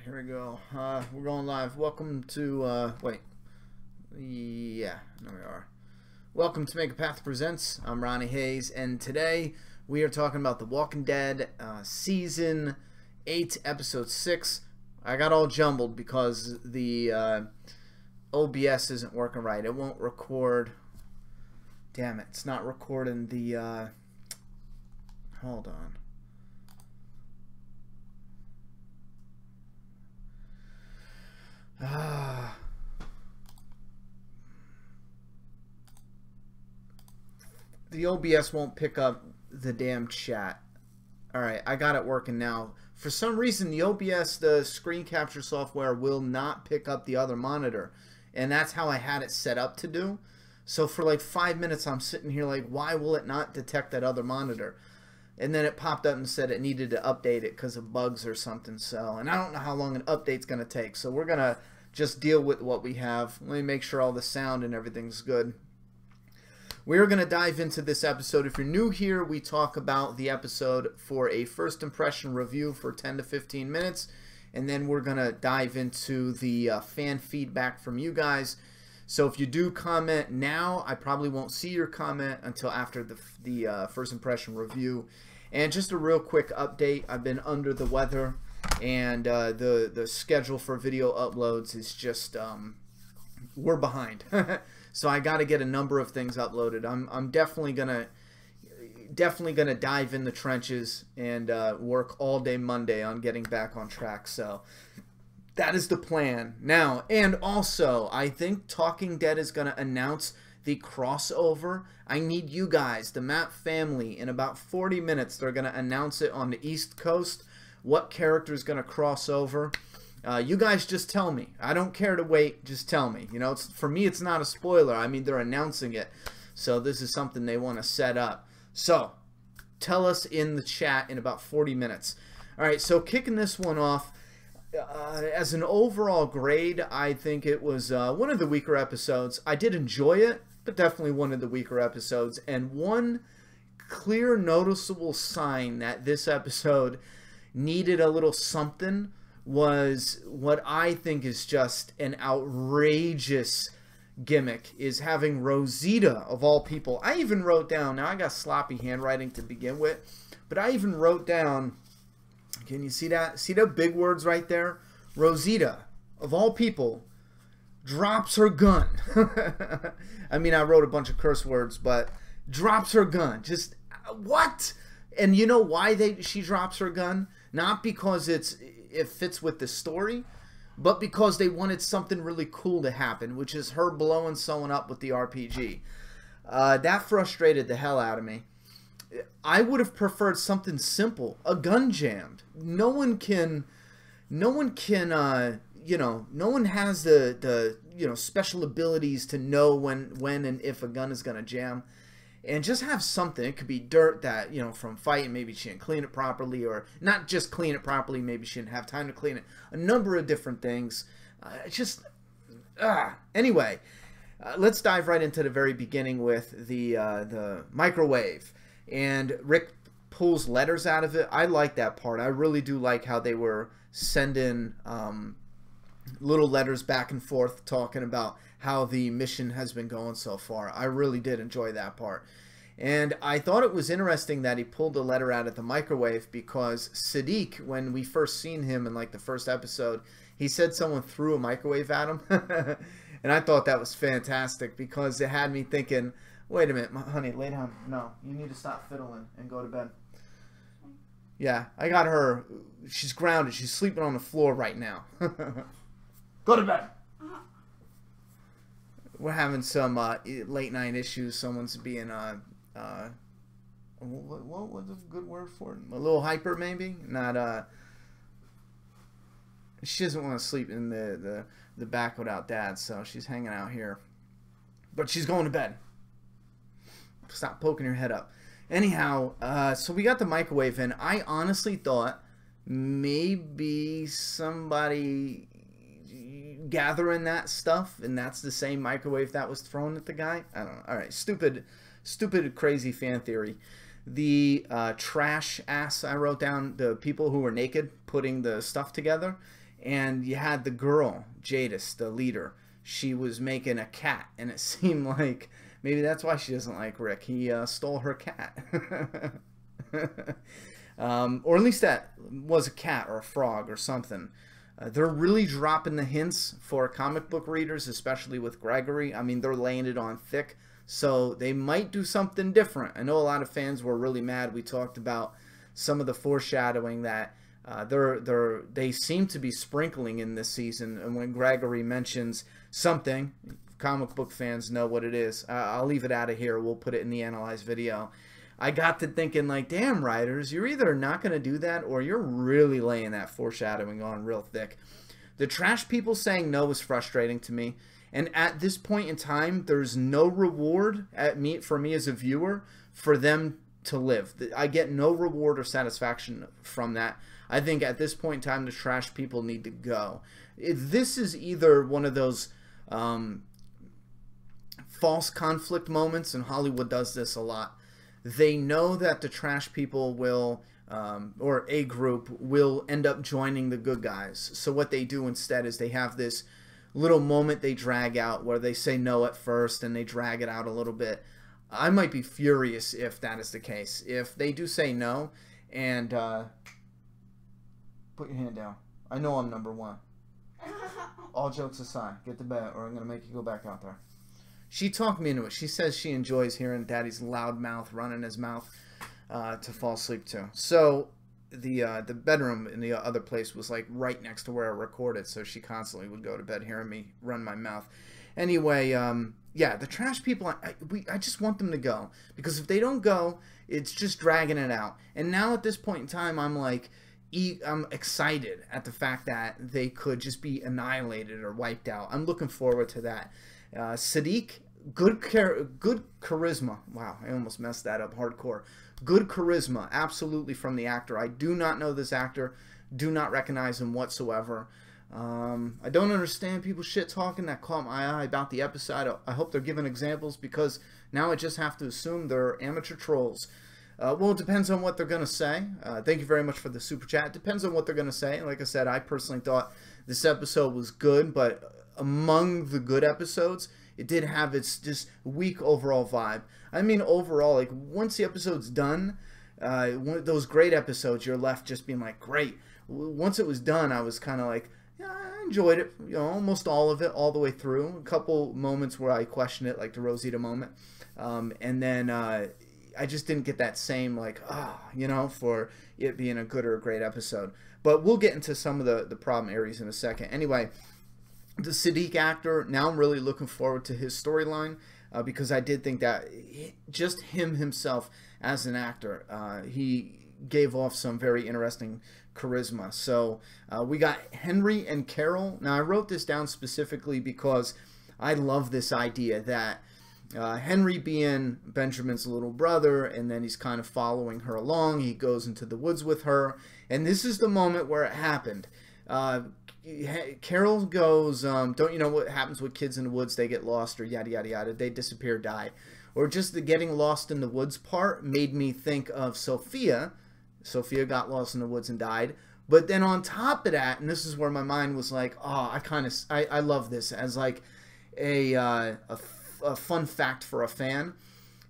here we go. We're going live. Welcome to, wait. Yeah, there we are. Welcome to Make a Path Presents. I'm Ronnie Hayes, and today we are talking about The Walking Dead, Season 8, Episode 6. I got all jumbled because the OBS isn't working right. It won't record. Damn it, it's not recording the, hold on. The OBS won't pick up the damn chat. Alright, I got it working now. For some reason, the OBS, the screen capture software, will not pick up the other monitor. And that's how I had it set up to do. So for like 5 minutes, I'm sitting here like, why will it not detect that other monitor? And then it popped up and said it needed to update it because of bugs or something. So, and I don't know how long an update's going to take. So we're going to just deal with what we have. Let me make sure all the sound and everything's good. We're going to dive into this episode. If you're new here, we talk about the episode for a first impression review for 10 to 15 minutes. And then we're going to dive into the fan feedback from you guys. So if you do comment now, I probably won't see your comment until after the first impression review. And just a real quick update, I've been under the weather, and the schedule for video uploads is just, we're behind. So I got to get a number of things uploaded. I'm definitely gonna dive in the trenches and work all day Monday on getting back on track. So that is the plan. Now, and also, I think Talking Dead is going to announce the crossover. I need you guys, the Map family. In about 40 minutes, they're going to announce it on the East Coast. What character is going to cross over? You guys just tell me. I don't care to wait. Just tell me. You know, for me, it's not a spoiler. I mean, they're announcing it. So this is something they want to set up. So tell us in the chat in about 40 minutes. All right, so kicking this one off. As an overall grade, I think it was one of the weaker episodes. I did enjoy it, but definitely one of the weaker episodes. And one clear, noticeable sign that this episode needed a little something was what I think is just an outrageous gimmick, is having Rosita, of all people. I even wrote down, now I got sloppy handwriting to begin with, but I even wrote down, can you see that? See the big words right there? Rosita, of all people, drops her gun. I mean, I wrote a bunch of curse words, but drops her gun. Just, what? And you know why she drops her gun? Not because it fits with the story, but because they wanted something really cool to happen, which is her blowing someone up with the RPG. That frustrated the hell out of me. I would have preferred something simple, a gun jammed. No one can, you know, no one has the you know, special abilities to know when and if a gun is going to jam. And just have something. It could be dirt that, you know, from fighting, maybe she didn't clean it properly, or not just clean it properly, maybe she didn't have time to clean it. A number of different things. Anyway, let's dive right into the very beginning with the microwave. And Rick pulls letters out of it. I like that part. I really do like how they were sending little letters back and forth talking about how the mission has been going so far. I really did enjoy that part. And I thought it was interesting that he pulled a letter out of the microwave, because Siddiq, when we first seen him in like the first episode, he said someone threw a microwave at him. And I thought that was fantastic, because it had me thinking, wait a minute, honey, lay down. No, you need to stop fiddling and go to bed. Yeah, I got her. She's grounded. She's sleeping on the floor right now. Go to bed. We're having some late night issues. Someone's being, what was a good word for it? A little hyper, maybe? Not, she doesn't want to sleep in the back without dad, so she's hanging out here. But she's going to bed. Stop poking your head up. Anyhow, so we got the microwave in. I honestly thought maybe somebody gathering that stuff, and that's the same microwave that was thrown at the guy. I don't know. All right, stupid, crazy fan theory. The trash ass, I wrote down the people who were naked putting the stuff together. And you had the girl, Jadis, the leader. She was making a cat, and it seemed like maybe that's why she doesn't like Rick. He stole her cat. Or at least that was a cat or a frog or something. They're really dropping the hints for comic book readers, especially with Gregory. I mean, they're laying it on thick, so they might do something different. I know a lot of fans were really mad. We talked about some of the foreshadowing that they seem to be sprinkling in this season. And when Gregory mentions something, comic book fans know what it is. I'll leave it out of here. We'll put it in the analyzed video. I got to thinking, like, damn, writers, you're either not going to do that or you're really laying that foreshadowing on real thick. The trash people saying no was frustrating to me. And at this point in time, there's no reward for me as a viewer for them to live. I get no reward or satisfaction from that. I think at this point in time, the trash people need to go. This is either one of those false conflict moments, and Hollywood does this a lot. They know that the trash people will, or a group, will end up joining the good guys. So what they do instead is they have this little moment they drag out where they say no at first and they drag it out a little bit. I might be furious if that is the case. If they do say no and... put your hand down. I know I'm number one. All jokes aside, get to bed or I'm going to make you go back out there. She talked me into it. She says she enjoys hearing Daddy's loud mouth running his mouth to fall asleep to. So the bedroom in the other place was like right next to where I recorded, so she constantly would go to bed hearing me run my mouth. Anyway, yeah, the trash people, I just want them to go. Because if they don't go, it's just dragging it out. And now at this point in time, I'm like... I'm excited at the fact that they could just be annihilated or wiped out. I'm looking forward to that. Siddiq, good charisma. Wow, I almost messed that up hardcore. Good charisma, absolutely, from the actor. I do not know this actor. Do not recognize him whatsoever. I don't understand people shit talking that caught my eye about the episode. I hope they're giving examples because now I just have to assume they're amateur trolls. Well, it depends on what they're going to say. Thank you very much for the super chat. It depends on what they're going to say. Like I said, I personally thought this episode was good, but among the good episodes, it did have its just weak overall vibe. I mean, overall, like, once the episode's done, one of those great episodes, you're left just being like, great. Once it was done, I was kind of like, yeah, I enjoyed it, you know, almost all of it, all the way through. A couple moments where I questioned it, like the Rosita moment. And then... I just didn't get that same, like, you know, for it being a good or a great episode. But we'll get into some of the problem areas in a second. Anyway, the Siddiq actor, now I'm really looking forward to his storyline because I did think that just himself as an actor, he gave off some very interesting charisma. So we got Henry and Carol. Now, I wrote this down specifically because I love this idea that Henry being Benjamin's little brother, and then he's kind of following her along. He goes into the woods with her, and this is the moment where it happened. Carol goes, don't you know what happens with kids in the woods? They get lost or yada, yada, yada. They disappear, die. Or just the getting lost in the woods part made me think of Sophia. Sophia got lost in the woods and died. But then on top of that, and this is where my mind was like, oh, I love this as like a fun fact for a fan.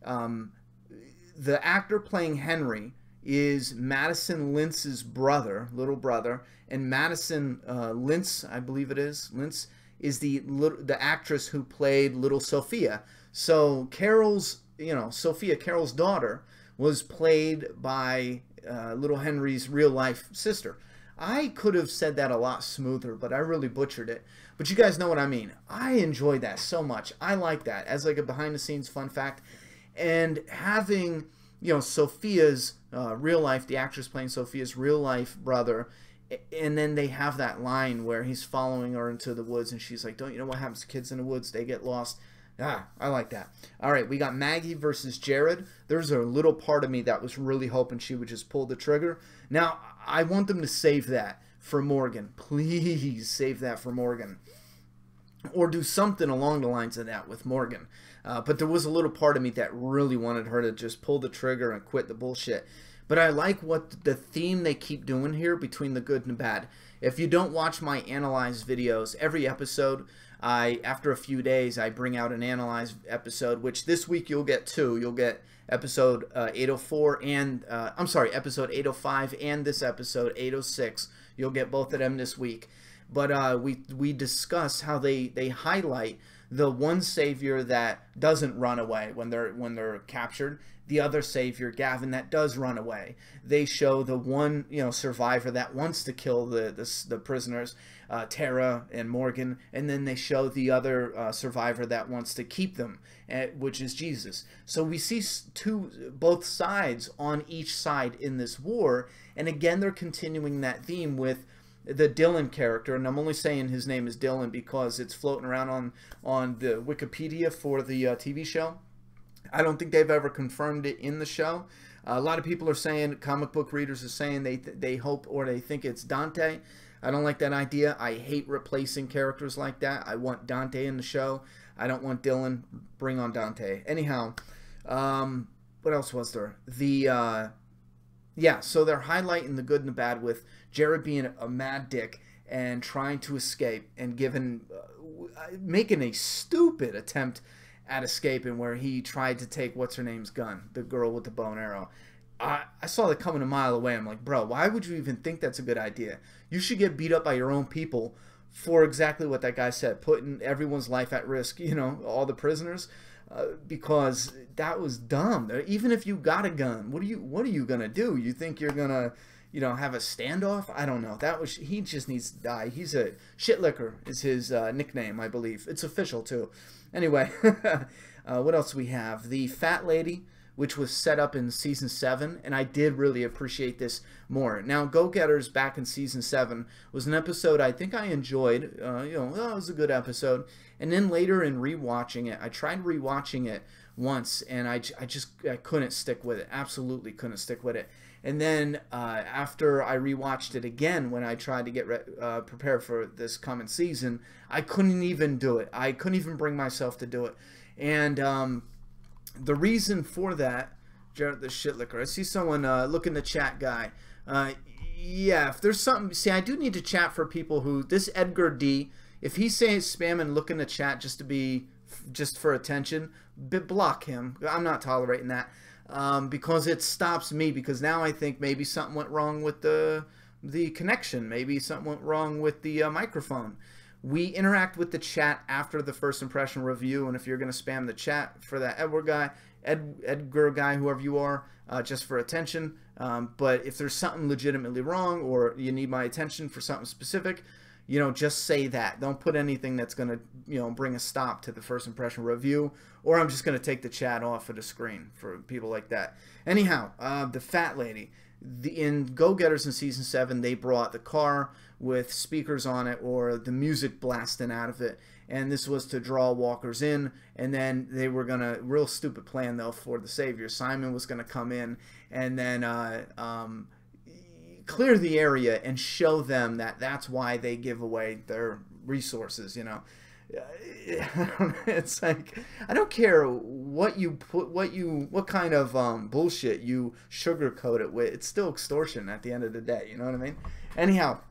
The actor playing Henry is Madison Lintz's brother, little brother, and Madison Lintz, I believe it is, Lintz is the actress who played little Sophia. So Carol's, you know, Sophia, Carol's daughter, was played by little Henry's real life sister. I could have said that a lot smoother, but I really butchered it. But you guys know what I mean. I enjoyed that so much. I like that as like a behind-the-scenes fun fact. And having, you know, Sophia's real life, the actress playing Sophia's real life brother, and then they have that line where he's following her into the woods, and she's like, don't you know what happens to kids in the woods? They get lost. Ah, I like that. All right, we got Maggie versus Jared. There's a little part of me that was really hoping she would just pull the trigger. Now, I want them to save that for Morgan. Please save that for Morgan. Or do something along the lines of that with Morgan. But there was a little part of me that really wanted her to just pull the trigger and quit the bullshit. But I like what the theme they keep doing here between the good and the bad. If you don't watch my analyze videos, every episode, after a few days, I bring out an analyze episode, which this week you'll get two. You'll get episode 804 and, episode 805 and this episode 806. You'll get both of them this week. But we discuss how they highlight the one savior that doesn't run away when they're captured, the other savior, Gavin, that does run away. They show the one survivor that wants to kill the prisoners, Tara and Morgan, and then they show the other survivor that wants to keep them, which is Jesus. So we see both sides on each side in this war, and again they're continuing that theme with the Dylan character, and I'm only saying his name is Dylan because it's floating around on the Wikipedia for the TV show. I don't think they've ever confirmed it in the show. A lot of people are saying, comic book readers are saying they hope or they think it's Dante. I don't like that idea. I hate replacing characters like that. I want Dante in the show. I don't want Dylan. Bring on Dante. Anyhow, what else was there? Yeah, so they're highlighting the good and the bad with Jared being a mad dick and trying to escape and making a stupid attempt at escaping where he tried to take what's-her-name's gun, the girl with the bow and arrow. I saw that coming a mile away. I'm like, bro, why would you even think that's a good idea? You should get beat up by your own people for exactly what that guy said, putting everyone's life at risk, all the prisoners. Because that was dumb. Even if you got a gun, what are you gonna do? You think you're gonna, have a standoff? I don't know. He just needs to die. He's a shitlicker is his nickname, I believe. It's official too. Anyway, what else do we have? The fat lady, which was set up in season 7, and I did really appreciate this more. Now, Go Getters back in season 7 was an episode I think I enjoyed. It was a good episode. And then later in rewatching it, I tried rewatching it once, and I couldn't stick with it. Absolutely couldn't stick with it. And then after I rewatched it again, when I tried to get prepared for this coming season, I couldn't even do it. I couldn't even bring myself to do it. And the reason for that, Jared the Shitlicker, I see someone look in the chat, guy. Yeah, if there's something, see, I do need to chat for people who, this Edgar D, if he's saying spam and look in the chat just for attention, block him. I'm not tolerating that because it stops me, because now I think maybe something went wrong with the connection. Maybe something went wrong with the microphone. We interact with the chat after the first impression review, and if you're going to spam the chat for that Edgar guy, whoever you are, just for attention. But if there's something legitimately wrong or you need my attention for something specific, just say that. Don't put anything that's going to, bring a stop to the first impression review, or I'm just going to take the chat off of the screen for people like that. Anyhow, the fat lady. In Go Getters in season 7, they brought the car with speakers on it or the music blasting out of it, and this was to draw walkers in, and then they were gonna, real stupid plan though for the savior, Simon was gonna come in and then clear the area and show them that that's why they give away their resources. It's like, I don't care what you put, what kind of bullshit you sugarcoat it with. It's still extortion at the end of the day. You know what I mean? Anyhow,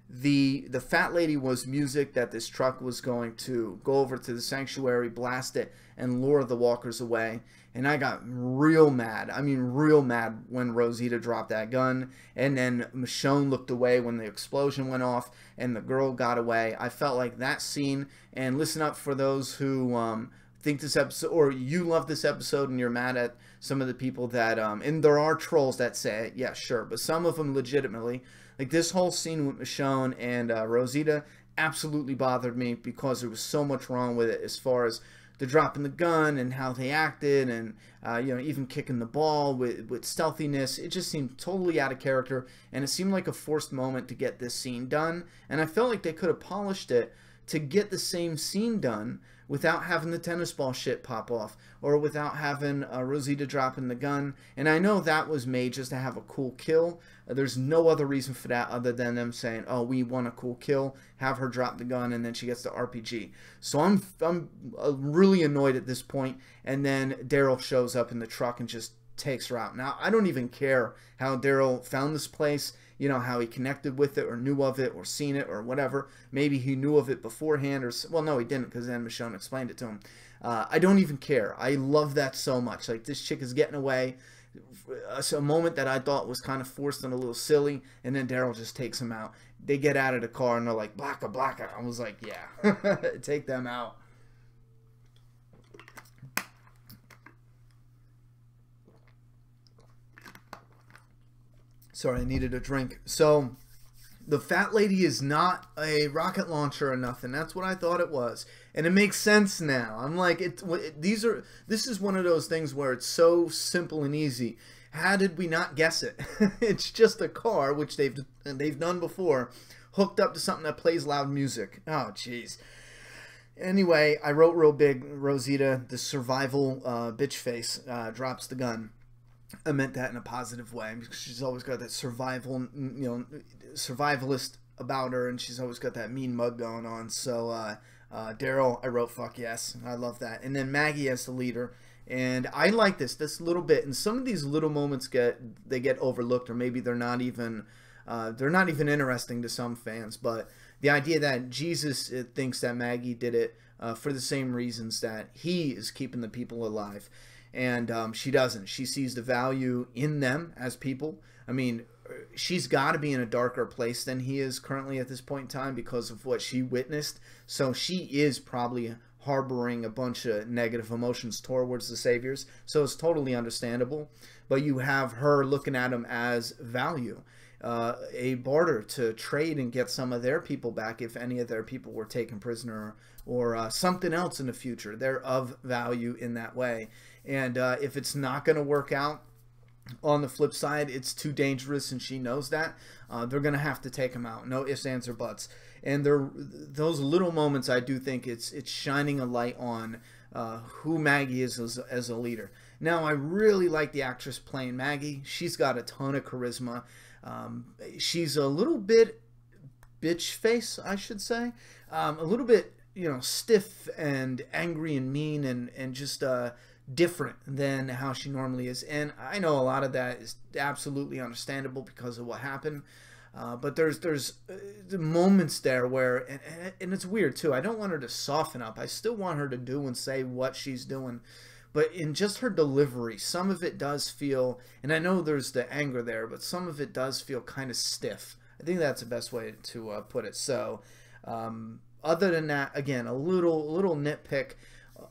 the fat lady was music that this truck was going to go over to the sanctuary, blast it, and lure the walkers away. And I got real mad. I mean, real mad when Rosita dropped that gun. And then Michonne looked away when the explosion went off and the girl got away. I felt like that scene, and listen up for those who think this episode, or you love this episode and you're mad at some of the people that, and there are trolls that say, yeah, sure, but some of them legitimately, like this whole scene with Michonne and Rosita absolutely bothered me because there was so much wrong with it as far as the dropping the gun and how they acted, and even kicking the ball with stealthiness. It just seemed totally out of character, and it seemed like a forced moment to get this scene done. And I felt like they could have polished it to get the same scene done without having the tennis ball shit pop off, or without having Rosita dropping the gun. And I know that was made just to have a cool kill. There's no other reason for that other than them saying, oh, we want a cool kill, have her drop the gun, and then she gets the RPG. So I'm really annoyed at this point. And then Daryl shows up in the truck and just takes her out. Now, I don't even care how Daryl found this place. you know, how he connected with it or knew of it or seen it or whatever. Maybe he knew of it beforehand, or, well, no, he didn't, because then Michonne explained it to him. I don't even care. I love that so much. Like, this chick is getting away. So a moment that I thought was kind of forced and a little silly, and then Daryl just takes him out. They get out of the car and they're like, Blacka, Blacka. I was like, yeah, take them out. Sorry, I needed a drink. So the fat lady is not a rocket launcher or nothing. That's what I thought it was, and it makes sense now. I'm like, this is one of those things where it's so simple and easy. How did we not guess it? It's just a car, which they've done before, hooked up to something that plays loud music. Oh, jeez. Anyway, I wrote real big, Rosita, the survival bitch face, drops the gun. I meant that in a positive way, because she's always got that survival, you know, survivalist about her, and she's always got that mean mug going on. So Daryl, I wrote fuck yes. I love that. And then Maggie as the leader. And I like this little bit, and some of these little moments get overlooked, or maybe they're not even interesting to some fans. But the idea that Jesus thinks that Maggie did it for the same reasons that he is keeping the people alive, and she doesn't. She sees the value in them as people. I mean, she's got to be in a darker place than he is currently at this point in time because of what she witnessed. So she is probably harboring a bunch of negative emotions towards the saviors, so it's totally understandable. But you have her looking at him as value, a barter to trade and get some of their people back if any of their people were taken prisoner, or something else in the future. They're of value in that way. And if it's not going to work out, on the flip side, it's too dangerous, and she knows that, they're going to have to take him out. No ifs, ands, or buts. And those little moments, I do think it's shining a light on who Maggie is as a leader. Now, I really like the actress playing Maggie. She's got a ton of charisma. She's a little bit bitch face, I should say. A little bit, you know, stiff and angry and mean, and just different than how she normally is. And I know a lot of that is absolutely understandable because of what happened. But there's the moments there where, and it's weird too, I don't want her to soften up. I still want her to do and say what she's doing. But in just her delivery, some of it does feel, and I know there's the anger there, but some of it does feel kind of stiff. I think that's the best way to put it. So other than that, again, a little nitpick.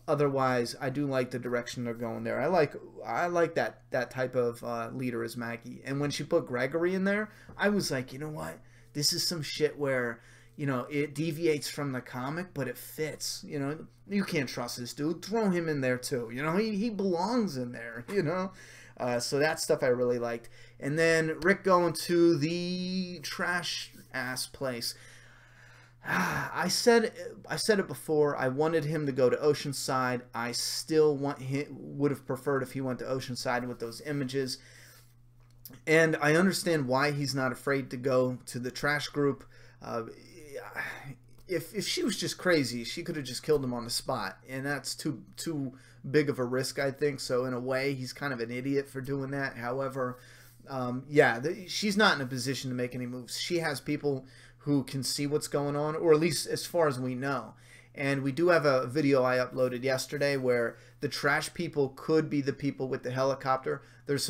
Otherwise, I do like the direction they're going there. I like that type of leader as Maggie. And when she put Gregory in there, I was like, you know what? This is some shit where, you know, it deviates from the comic, but it fits. You know, you can't trust this dude. Throw him in there too. You know, he belongs in there. You know, so that stuff I really liked. And then Rick going to the trash ass place. I said it before. I wanted him to go to Oceanside. I still would have preferred if he went to Oceanside with those images. And I understand why he's not afraid to go to the trash group. If she was just crazy, she could have just killed him on the spot, and that's too big of a risk, I think. So in a way, he's kind of an idiot for doing that. However, yeah, she's not in a position to make any moves. She has people who can see what's going on, or at least as far as we know. And we do have a video I uploaded yesterday where the trash people could be the people with the helicopter. There's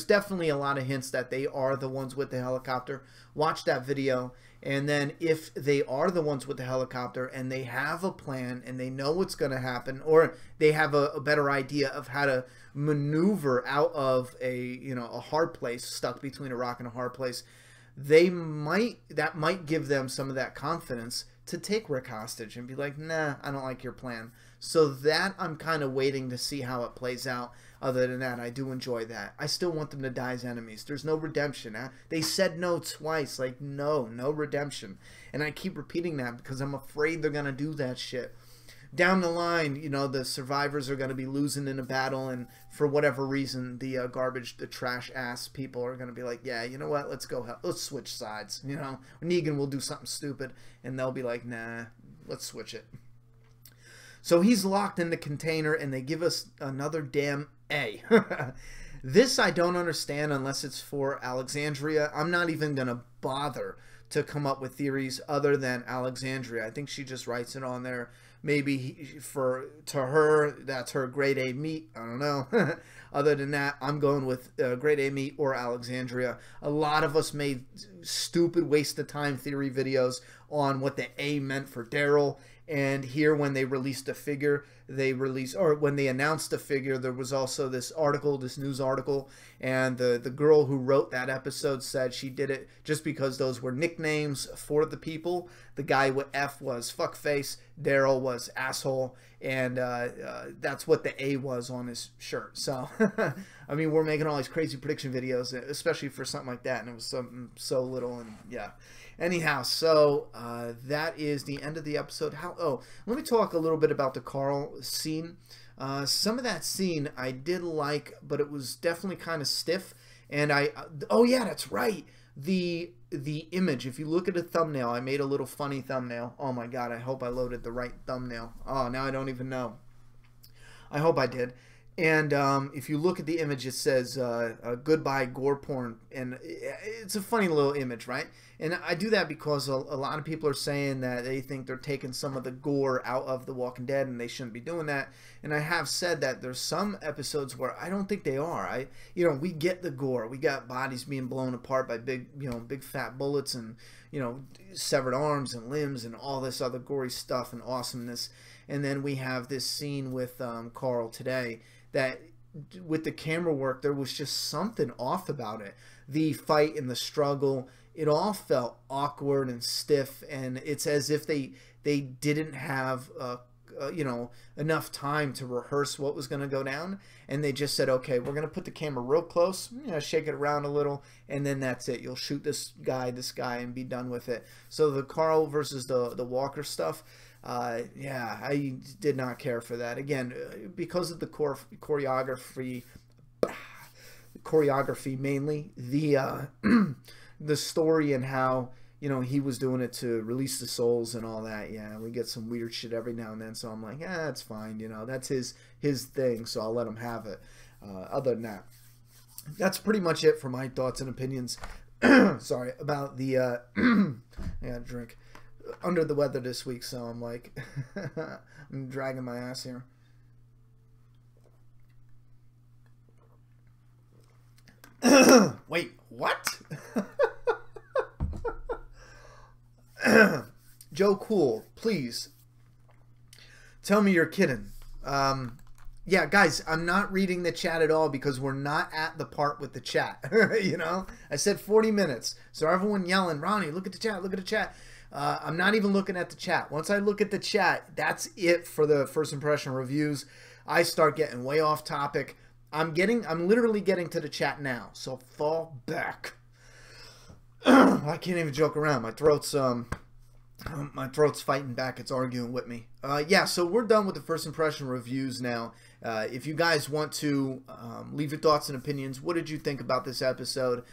definitely a lot of hints that they are the ones with the helicopter. Watch that video, and then if they are the ones with the helicopter and they have a plan and they know what's going to happen, or they have a better idea of how to maneuver out of a hard place, stuck between a rock and a hard place, that might give them some of that confidence to take Rick hostage and be like, nah, I don't like your plan. So that I'm kind of waiting to see how it plays out. Other than that, I do enjoy that. I still want them to die as enemies. There's no redemption. They said no twice. Like, no redemption. And I keep repeating that because I'm afraid they're going to do that shit. Down the line, you know, the survivors are going to be losing in a battle, and for whatever reason, the the trash ass people are going to be like, yeah, you know what, let's switch sides. You know, Negan will do something stupid, and they'll be like, nah, let's switch it. So he's locked in the container, and they give us another damn A. This I don't understand unless it's for Alexandria. I'm not even going to bother to come up with theories other than Alexandria. I think she just writes it on there. Maybe to her, that's her grade A meet. I don't know. Other than that, I'm going with grade A meet or Alexandria. A lot of us made stupid waste of time theory videos on what the A meant for Daryl. And here, when they released a figure, when they announced a figure, there was also this article, this news article, and the girl who wrote that episode said she did it just because those were nicknames for the people. The guy with F was fuckface, Daryl was asshole, and that's what the A was on his shirt. So, I mean, we're making all these crazy prediction videos, especially for something like that, and it was something so little, and yeah. Anyhow, so that is the end of the episode. Let me talk a little bit about the Carl scene. Some of that scene I did like, but it was definitely kind of stiff. And oh yeah, that's right. The image, if you look at the thumbnail, I made a little funny thumbnail. Oh my god, I hope I loaded the right thumbnail. Oh, now I don't even know. I hope I did. And if you look at the image, it says goodbye gore porn, and it's a funny little image, right? And I do that because a lot of people are saying that they think they're taking some of the gore out of The Walking Dead, and they shouldn't be doing that. And I have said that there's some episodes where I don't think they are. We get the gore. We got bodies being blown apart by big fat bullets, and severed arms and limbs and all this other gory stuff and awesomeness. And then we have this scene with Carl today that, with the camera work, there was just something off about it. The fight and the struggle, it all felt awkward and stiff, and it's as if they didn't have enough time to rehearse what was going to go down, and they just said, okay, we're going to put the camera real close, shake it around a little, and then that's it. You'll shoot this guy, and be done with it. So the Carl versus the Walker stuff, yeah, I did not care for that. Again, because of the choreography mainly, the story and how he was doing it to release the souls and all that. Yeah, we get some weird shit every now and then, so I'm like, that's fine. that's his thing, so I'll let him have it. Other than that, that's pretty much it for my thoughts and opinions. Sorry about the I gotta drink. Under the weather this week, so I'm like I'm dragging my ass here. Wait, what? Joe Cool, please tell me you're kidding. Yeah, guys, I'm not reading the chat at all because we're not at the part with the chat. I said 40 minutes, so everyone yelling, Ronnie, look at the chat, look at the chat. I'm not even looking at the chat. Once I look at the chat, that's it for the first impression reviews. I start getting way off topic. I'm literally getting to the chat now, so fall back. I can't even joke around. My throat's fighting back. It's arguing with me. Yeah, so we're done with the first impression reviews now. If you guys want to leave your thoughts and opinions, what did you think about this episode?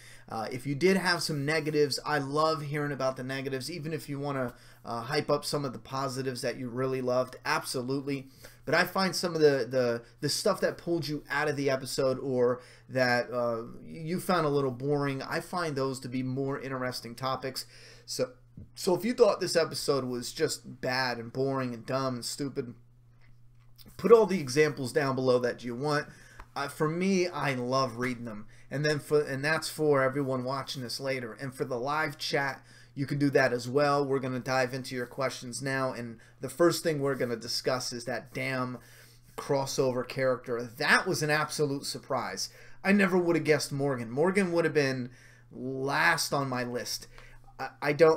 If you did have some negatives, I love hearing about the negatives. Even if you want to hype up some of the positives that you really loved, absolutely. But I find some of the stuff that pulled you out of the episode, or that you found a little boring, I find those to be more interesting topics. So if you thought this episode was just bad and boring and dumb and stupid, put all the examples down below that you want. For me, I love reading them. And that's for everyone watching this later. And for the live chat, you can do that as well. We're going to dive into your questions now. And the first thing we're going to discuss is that damn crossover character. That was an absolute surprise. I never would have guessed Morgan. Morgan would have been last on my list.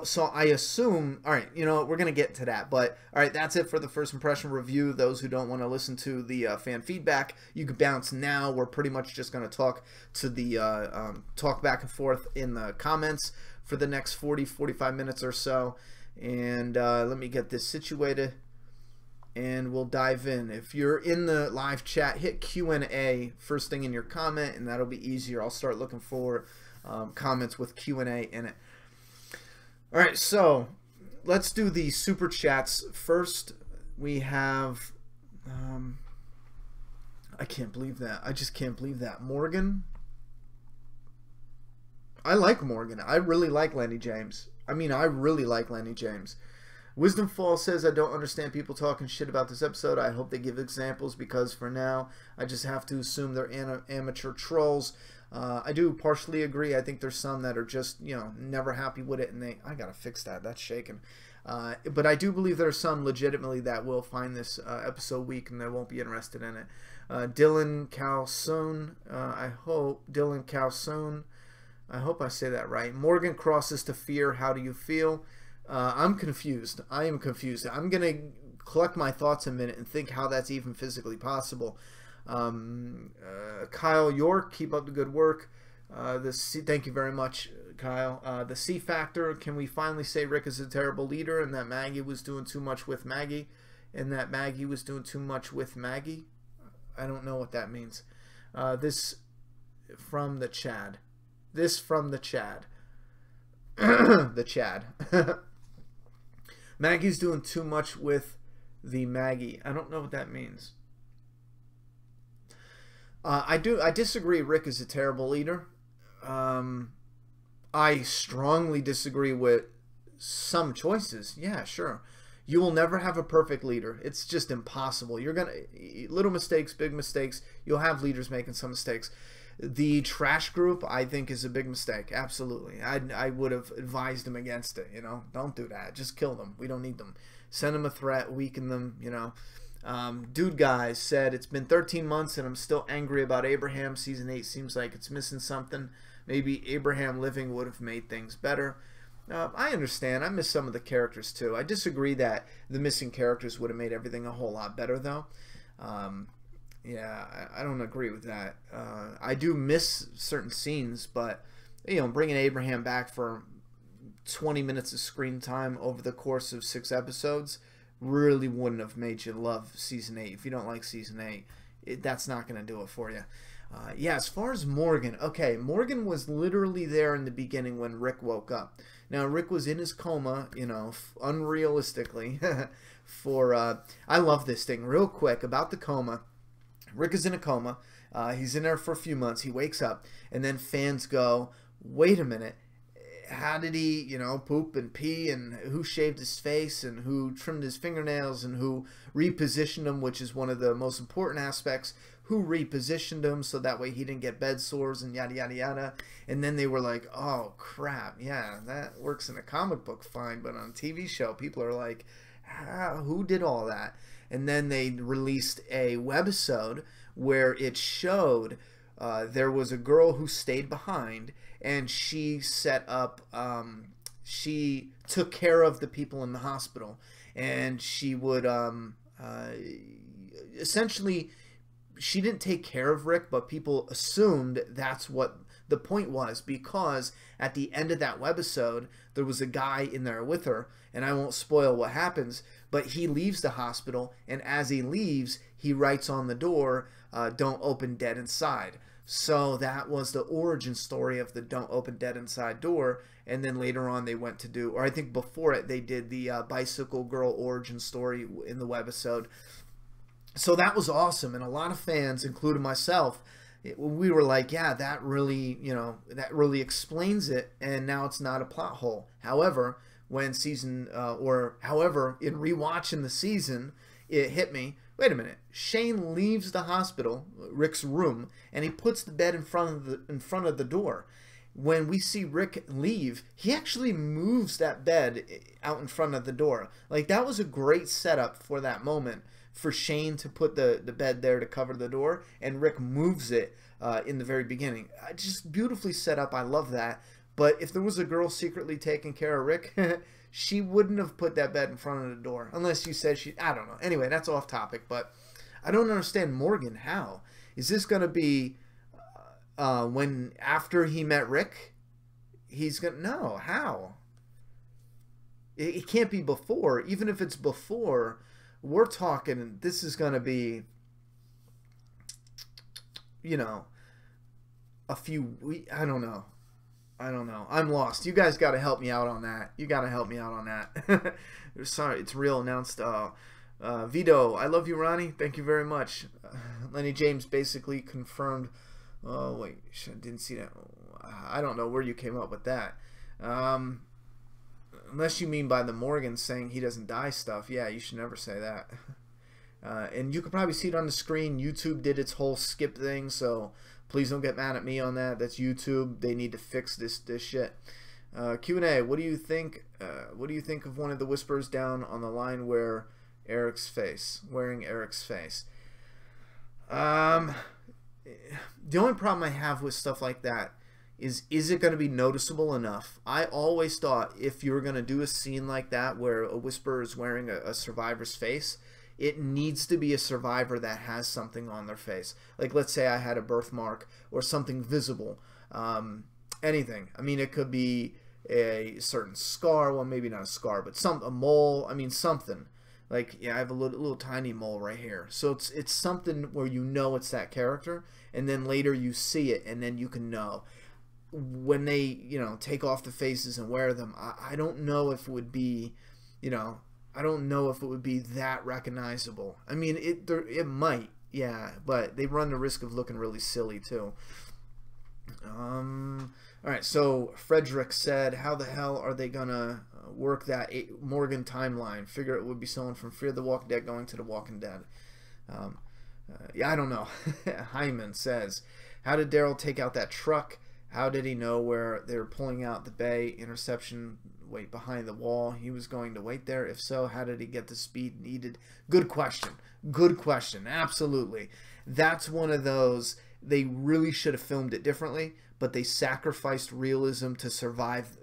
So I assume, all right, we're going to get to that, but all right, that's it for the first impression review. Those who don't want to listen to the fan feedback, you can bounce now. We're pretty much just going to talk to the, talk back and forth in the comments for the next 40-45 minutes or so. And let me get this situated and we'll dive in. If you're in the live chat, hit Q&A first thing in your comment, and that'll be easier. I'll start looking for comments with Q&A in it. All right, so let's do the super chats first. We have, I can't believe that. I just can't believe that. Morgan. I like Morgan. I really like Lenny James. I mean, I really like Lenny James. Wisdom Fall says, I don't understand people talking shit about this episode. I hope they give examples because for now, I just have to assume they're amateur trolls. I do partially agree. I think there's some that are just, you know, never happy with it, and I gotta fix that. That's shaking. But I do believe there are some legitimately that will find this episode weak and they won't be interested in it. Dylan Calsoon, Dylan Calsoon, I hope I say that right. Morgan crosses to fear. How do you feel? I'm confused. I am confused. I'm gonna collect my thoughts a minute and think how that's even physically possible. Kyle York, keep up the good work. Thank you very much, Kyle. The C factor, can we finally say Rick is a terrible leader and that Maggie was doing too much with Maggie? I don't know what that means. This from the Chad. The Chad. Maggie's doing too much with the Maggie. I don't know what that means. I disagree Rick is a terrible leader. I strongly disagree with some choices. Yeah, sure. You will never have a perfect leader. It's just impossible. You're gonna little mistakes, big mistakes. You'll have leaders making some mistakes. The trash group, I think, is a big mistake. Absolutely. I would have advised them against it, you know. Don't do that. Just kill them. We don't need them. Send them a threat, weaken them, you know. Dude Guys said, it's been 13 months and I'm still angry about Abraham. Season 8 seems like it's missing something. Maybe Abraham living would have made things better. I understand. I miss some of the characters too. I disagree that the missing characters would have made everything a whole lot better though. Yeah, I don't agree with that. I do miss certain scenes, but you know, bringing Abraham back for 20 minutes of screen time over the course of 6 episodes really wouldn't have made you love Season 8. If you don't like Season 8, that's not going to do it for you. Yeah, as far as Morgan, okay, Morgan was literally there in the beginning when Rick woke up. Now, Rick was in his coma, you know, unrealistically, for, I love this thing, real quick, about the coma. Rick is in a coma. He's in there for a few months. He wakes up, and then fans go, wait a minute, how did he, you know, poop and pee, and who shaved his face, and who trimmed his fingernails, and who repositioned him, which is one of the most important aspects, who repositioned him so that way he didn't get bed sores and yada, yada, yada. And then they were like, oh, crap, yeah, that works in a comic book fine, but on a TV show, people are like, who did all that? And then they released a webisode where it showed there was a girl who stayed behind, and she set up, she took care of the people in the hospital, and she would essentially, she didn't take care of Rick, but people assumed that's what the point was, because at the end of that webisode there was a guy in there with her, and I won't spoil what happens, but he leaves the hospital, and as he leaves he writes on the door, don't open dead inside. So that was the origin story of the don't open dead inside door. And then later on they went to do, or I think before it they did the bicycle girl origin story in the webisode. So that was awesome, and a lot of fans, including myself, we were like, yeah, that really, you know, that really explains it, and now it's not a plot hole. However, when in rewatching the season, it hit me, wait a minute, Shane leaves the hospital, Rick's room, and he puts the bed in front of the door. When we see Rick leave, he actually moves that bed out in front of the door. Like, that was a great setup for that moment, for Shane to put the bed there to cover the door, and Rick moves it in the very beginning. Just beautifully set up. I love that. But if there was a girl secretly taking care of Rick, she wouldn't have put that bed in front of the door, unless you said she, I don't know. Anyway, that's off topic, but I don't understand Morgan. How is this going to be when after he met Rick, he's gonna, no, how? It can't be before. Even if it's before, we're talking, this is going to be, you know, a few weeks. I don't know. I'm lost. You guys got to help me out on that. Sorry, it's real announced. Vito, I love you, Ronnie. Thank you very much. Lenny James basically confirmed. Oh wait, I didn't see that. I don't know where you came up with that. Unless you mean by the Morgan saying he doesn't die stuff. Yeah, you should never say that. And you can probably see it on the screen. YouTube did its whole skip thing, so please don't get mad at me on that. That's YouTube. They need to fix this shit. Q&A. What do you think? What do you think of one of the whispers down on the line wearing Eric's face? The only problem I have with stuff like that is it going to be noticeable enough? I always thought if you were going to do a scene like that where a whisperer is wearing a survivor's face, it needs to be a survivor that has something on their face. Like, let's say I had a birthmark or something visible. Anything. I mean, it could be a certain scar. Well, maybe not a scar, but a mole. I mean, something. Like, yeah, I have a little tiny mole right here. So it's something where you know it's that character, and then later you see it, and then you can know. When they, you know, take off the faces and wear them, I don't know if it would be, you know, I don't know if it would be that recognizable. I mean, it might, yeah, but they run the risk of looking really silly too. All right, so Frederick said, how the hell are they gonna work that Morgan timeline? Figure it would be someone from Fear the Walking Dead going to The Walking Dead. Yeah, I don't know. Hyman says, how did Daryl take out that truck? How did he know where they were pulling out the bay? Interception, wait behind the wall. He was going to wait there. If so, how did he get the speed needed? Good question. Good question. Absolutely. That's one of those, they really should have filmed it differently, but they sacrificed realism to survive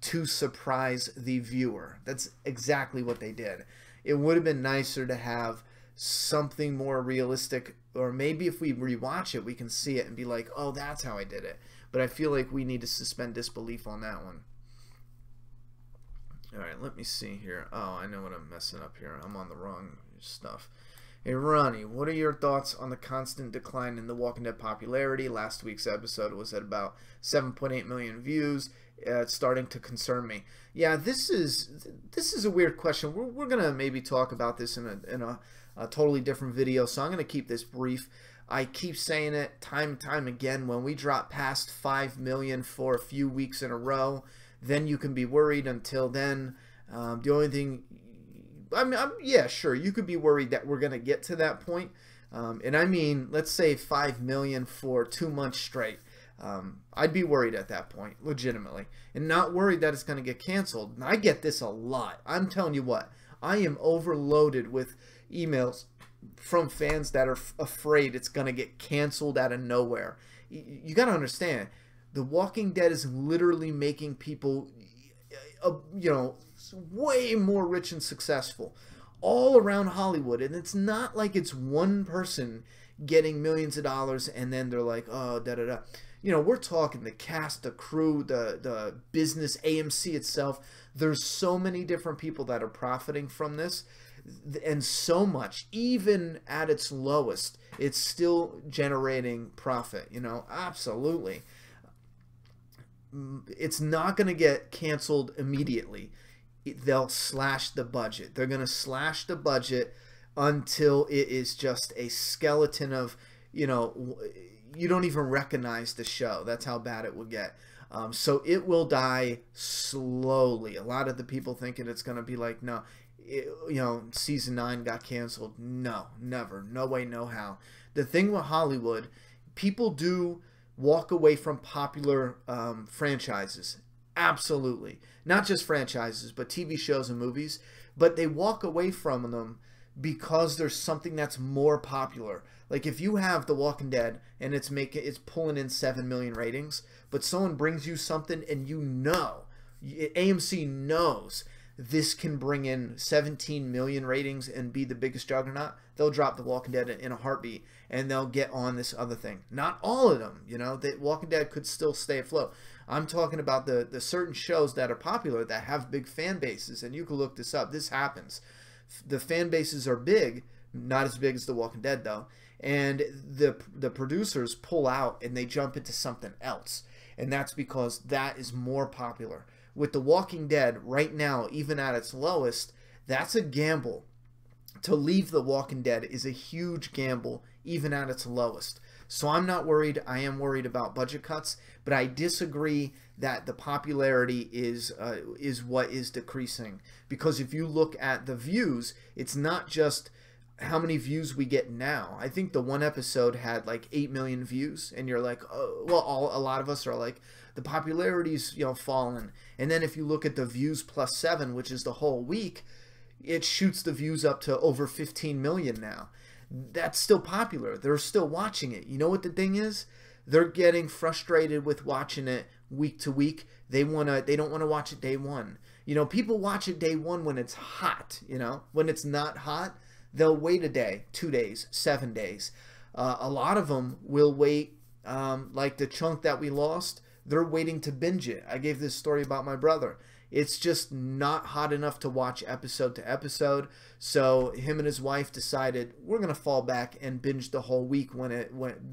to surprise the viewer. That's exactly what they did. It would have been nicer to have something more realistic, or maybe if we rewatch it we can see it and be like, oh, that's how I did it. But I feel like we need to suspend disbelief on that one. Alright, let me see here. Oh, I know what I'm messing up here. I'm on the wrong stuff. Hey Ronnie, what are your thoughts on the constant decline in The Walking Dead popularity? Last week's episode was at about 7.8 million views. It's starting to concern me. Yeah, this is a weird question. We're gonna maybe talk about this in a totally different video, so I'm gonna keep this brief. I keep saying it time and time again. When we drop past 5 million for a few weeks in a row, then you can be worried. Until then, the only thing, yeah, sure, you could be worried that we're gonna get to that point. And I mean, let's say 5 million for 2 months straight. I'd be worried at that point, legitimately, and not worried that it's going to get canceled. And I get this a lot. I'm telling you what, I am overloaded with emails from fans that are afraid it's going to get canceled out of nowhere. You got to understand, The Walking Dead is literally making people, you know, way more rich and successful all around Hollywood. And it's not like it's one person getting millions of dollars and then they're like, oh, da-da-da. You know, we're talking the cast, the crew, the business, AMC itself. There's so many different people that are profiting from this, and so much, even at its lowest, it's still generating profit, you know, absolutely. It's not going to get canceled immediately. They'll slash the budget. They're going to slash the budget until it is just a skeleton of, you know, you don't even recognize the show. That's how bad it will get. So it will die slowly. A lot of the people thinking it's going to be like, no, you know, season 9 got canceled. No, never. No way, no how. The thing with Hollywood, people do walk away from popular franchises. Absolutely. Not just franchises, but TV shows and movies. But they walk away from them because there's something that's more popular. Like if you have The Walking Dead and it's pulling in 7 million ratings, but someone brings you something and you know, AMC knows this can bring in 17 million ratings and be the biggest juggernaut, they'll drop The Walking Dead in a heartbeat and they'll get on this other thing. Not all of them, you know, The Walking Dead could still stay afloat. I'm talking about the certain shows that are popular that have big fan bases, and you can look this up. This happens. The fan bases are big, not as big as The Walking Dead though, and the producers pull out and they jump into something else, and that's because that is more popular. With The Walking Dead right now, even at its lowest, That's a gamble. To leave The Walking Dead is a huge gamble, even at its lowest. So I'm not worried. I am worried about budget cuts, but I disagree that the popularity is what is decreasing. Because if you look at the views, it's not just how many views we get now. I think the one episode had like 8 million views, and you're like, oh, well, a lot of us are like, the popularity's, you know, fallen. And then if you look at the views plus 7, which is the whole week, it shoots the views up to over 15 million now. That's still popular. They're still watching it. You know what the thing is? They're getting frustrated with watching it week to week. They don't want to watch it day one. You know, people watch it day one when it's hot, you know. When it's not hot, they'll wait a day, 2 days, 7 days. A lot of them will wait, like the chunk that we lost, they're waiting to binge it. I gave this story about my brother. It's just not hot enough to watch episode to episode. So him and his wife decided, we're going to fall back and binge the whole week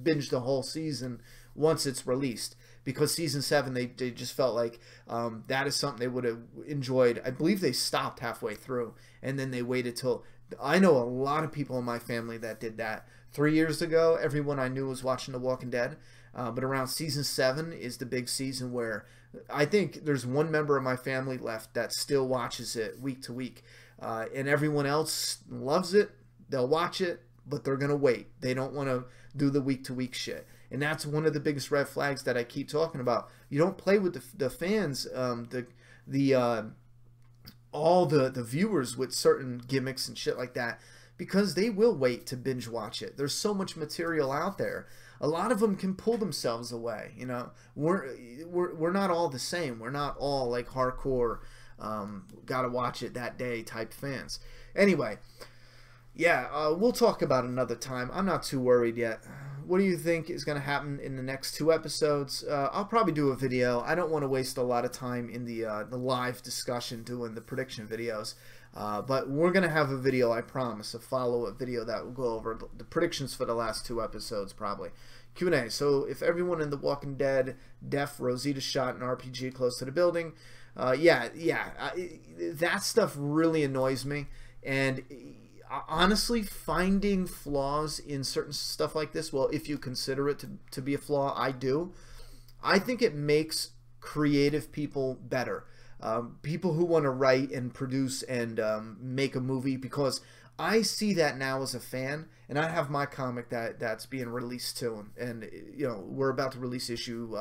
binge the whole season once it's released. Because season 7, they just felt like that is something they would have enjoyed. I believe they stopped halfway through, and then they waited till... I know a lot of people in my family that did that. 3 years ago, everyone I knew was watching The Walking Dead. But around season 7 is the big season where I think there's one member of my family left that still watches it week to week. And everyone else loves it. They'll watch it, but they're going to wait. They don't want to do the week to week shit. And that's one of the biggest red flags that I keep talking about. You don't play with the fans, all the viewers with certain gimmicks and shit like that, because they will wait to binge watch it. There's so much material out there. A lot of them can pull themselves away. You know, we're not all the same. We're not all like hardcore, gotta watch it that day type fans. Anyway, yeah, we'll talk about it another time. I'm not too worried yet. What do you think is going to happen in the next 2 episodes? I'll probably do a video. I don't want to waste a lot of time in the live discussion doing the prediction videos. But we're going to have a video, I promise, a follow-up video that will go over the predictions for the last 2 episodes, probably. Q&A. So if everyone in The Walking Dead, Def, Rosita shot an RPG close to the building, that stuff really annoys me. And honestly, finding flaws in certain stuff like this, well, if you consider it to be a flaw, I do. I think it makes creative people better. People who want to write and produce and make a movie, because I see that now as a fan, and I have my comic that's being released too, and you know, we're about to release issue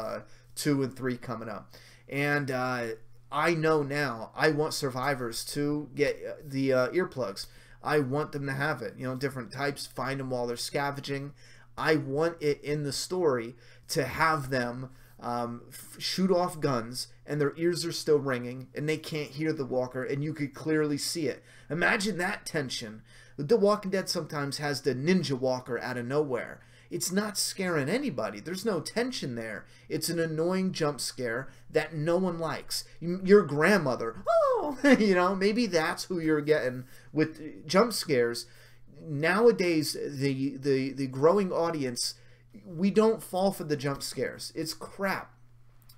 2 and 3 coming up, and I know now I want survivors to get the earplugs. I want them to have it, you know, different types, find them while they're scavenging. I want it in the story to have them shoot off guns and their ears are still ringing and they can't hear the walker and you could clearly see it. Imagine that tension. The Walking Dead sometimes has the ninja walker out of nowhere. It's not scaring anybody. There's no tension there. It's an annoying jump scare that no one likes. Your grandmother, oh, you know, maybe that's who you're getting with jump scares. Nowadays, the growing audience, we don't fall for the jump scares. It's crap.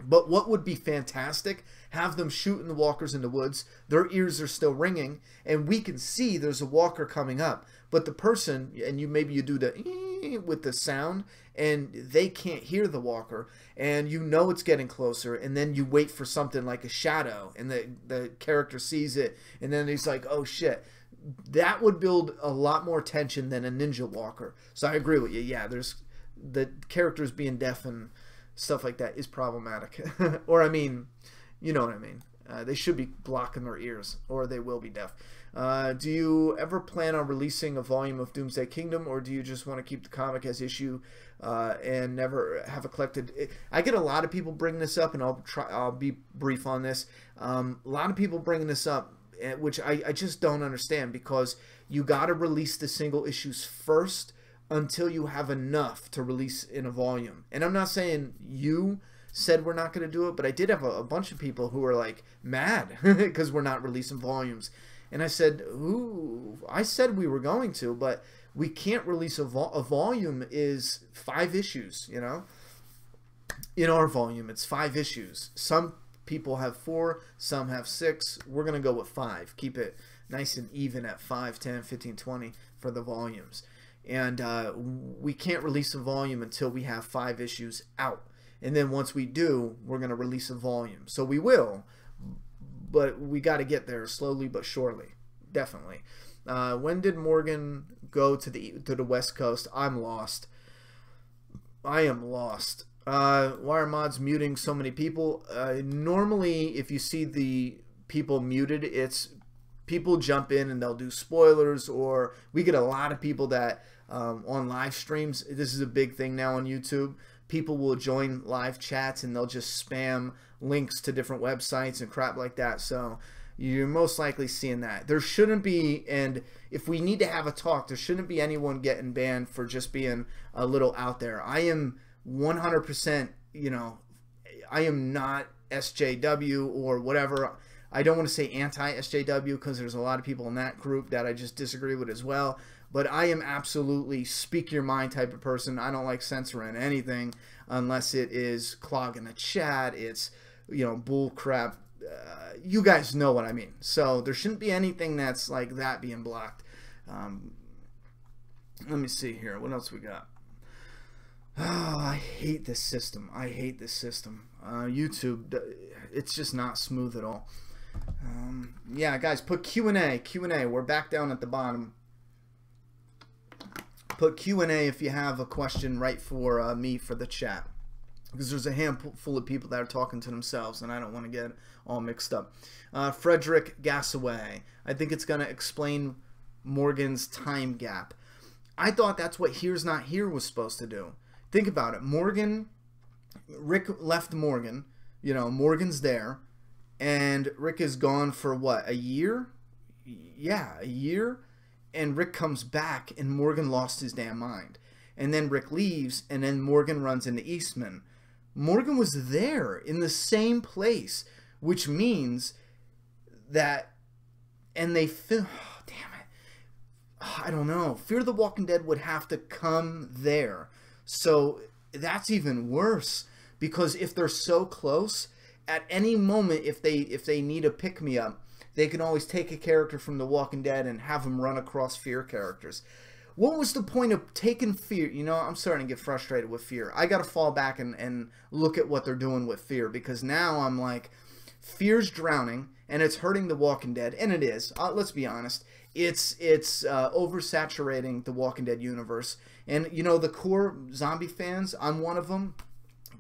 But what would be fantastic, have them shooting the walkers in the woods, their ears are still ringing, and we can see there's a walker coming up. But the person, and maybe you do the with the sound, and they can't hear the walker, and you know it's getting closer, and then you wait for something like a shadow, and the character sees it, and then he's like, oh shit. That would build a lot more tension than a ninja walker. So I agree with you. Yeah, there's the characters being deaf and stuff like that is problematic. Or, I mean, you know what I mean. They should be blocking their ears, or they will be deaf. Do you ever plan on releasing a volume of Doomsday Kingdom, or do you just want to keep the comic as issue and never have a collected? I get a lot of people bringing this up, and I'll be brief on this. A lot of people bringing this up, which I just don't understand, because you got to release the single issues first until you have enough to release in a volume. And I'm not saying you said we're not going to do it, but I did have a bunch of people who were like mad because we're not releasing volumes. And I said, ooh, I said we were going to, but we can't release a volume is 5 issues, you know? In our volume, it's 5 issues. Some people have 4, some have 6. We're going to go with 5. Keep it nice and even at 5, 10, 15, 20 for the volumes. And we can't release a volume until we have 5 issues out. And then once we do, we're going to release a volume. So we will, but we got to get there slowly but surely. Definitely. When did Morgan go to the West Coast? I'm lost. I am lost. Why are mods muting so many people? Normally, if you see the people muted, it's people jump in and they'll do spoilers, or we get a lot of people that on live streams. This is a big thing now on YouTube. People will join live chats and they'll just spam links to different websites and crap like that. So you're most likely seeing that. There shouldn't be, and if we need to have a talk, there shouldn't be anyone getting banned for just being a little out there. I am 100%, you know, I am not SJW or whatever. I don't want to say anti-SJW because there's a lot of people in that group that I just disagree with as well. But I am absolutely speak your mind type of person. I don't like censoring anything unless it is clogging the chat. It's, you know, bull crap. You guys know what I mean. So there shouldn't be anything that's like that being blocked. Let me see here. What else we got? Oh, I hate this system. I hate this system. YouTube, it's just not smooth at all. Yeah, guys, put Q&A. Q&A. We're back down at the bottom. Put Q&A if you have a question right for me for the chat. Because there's a handful of people that are talking to themselves, and I don't want to get all mixed up. Frederick Gassaway. I think it's going to explain Morgan's time gap. I thought that's what Here's Not Here was supposed to do. Think about it. Rick left Morgan. You know, Morgan's there. And Rick is gone for what, a year? Yeah, a year. And Rick comes back and Morgan lost his damn mind. And then Rick leaves and then Morgan runs into Eastman. Morgan was there in the same place, which means that, and they oh, damn it. Oh, I don't know. Fear the Walking Dead would have to come there. So that's even worse, because if they're so close, at any moment, if they need a pick-me-up, they can always take a character from The Walking Dead and have them run across Fear characters. What was the point of taking Fear? You know, I'm starting to get frustrated with Fear. I got to fall back and look at what they're doing with Fear, because now I'm like, Fear's drowning, and it's hurting The Walking Dead, and it is. Let's be honest. It's oversaturating The Walking Dead universe. And, you know, the core zombie fans, I'm one of them.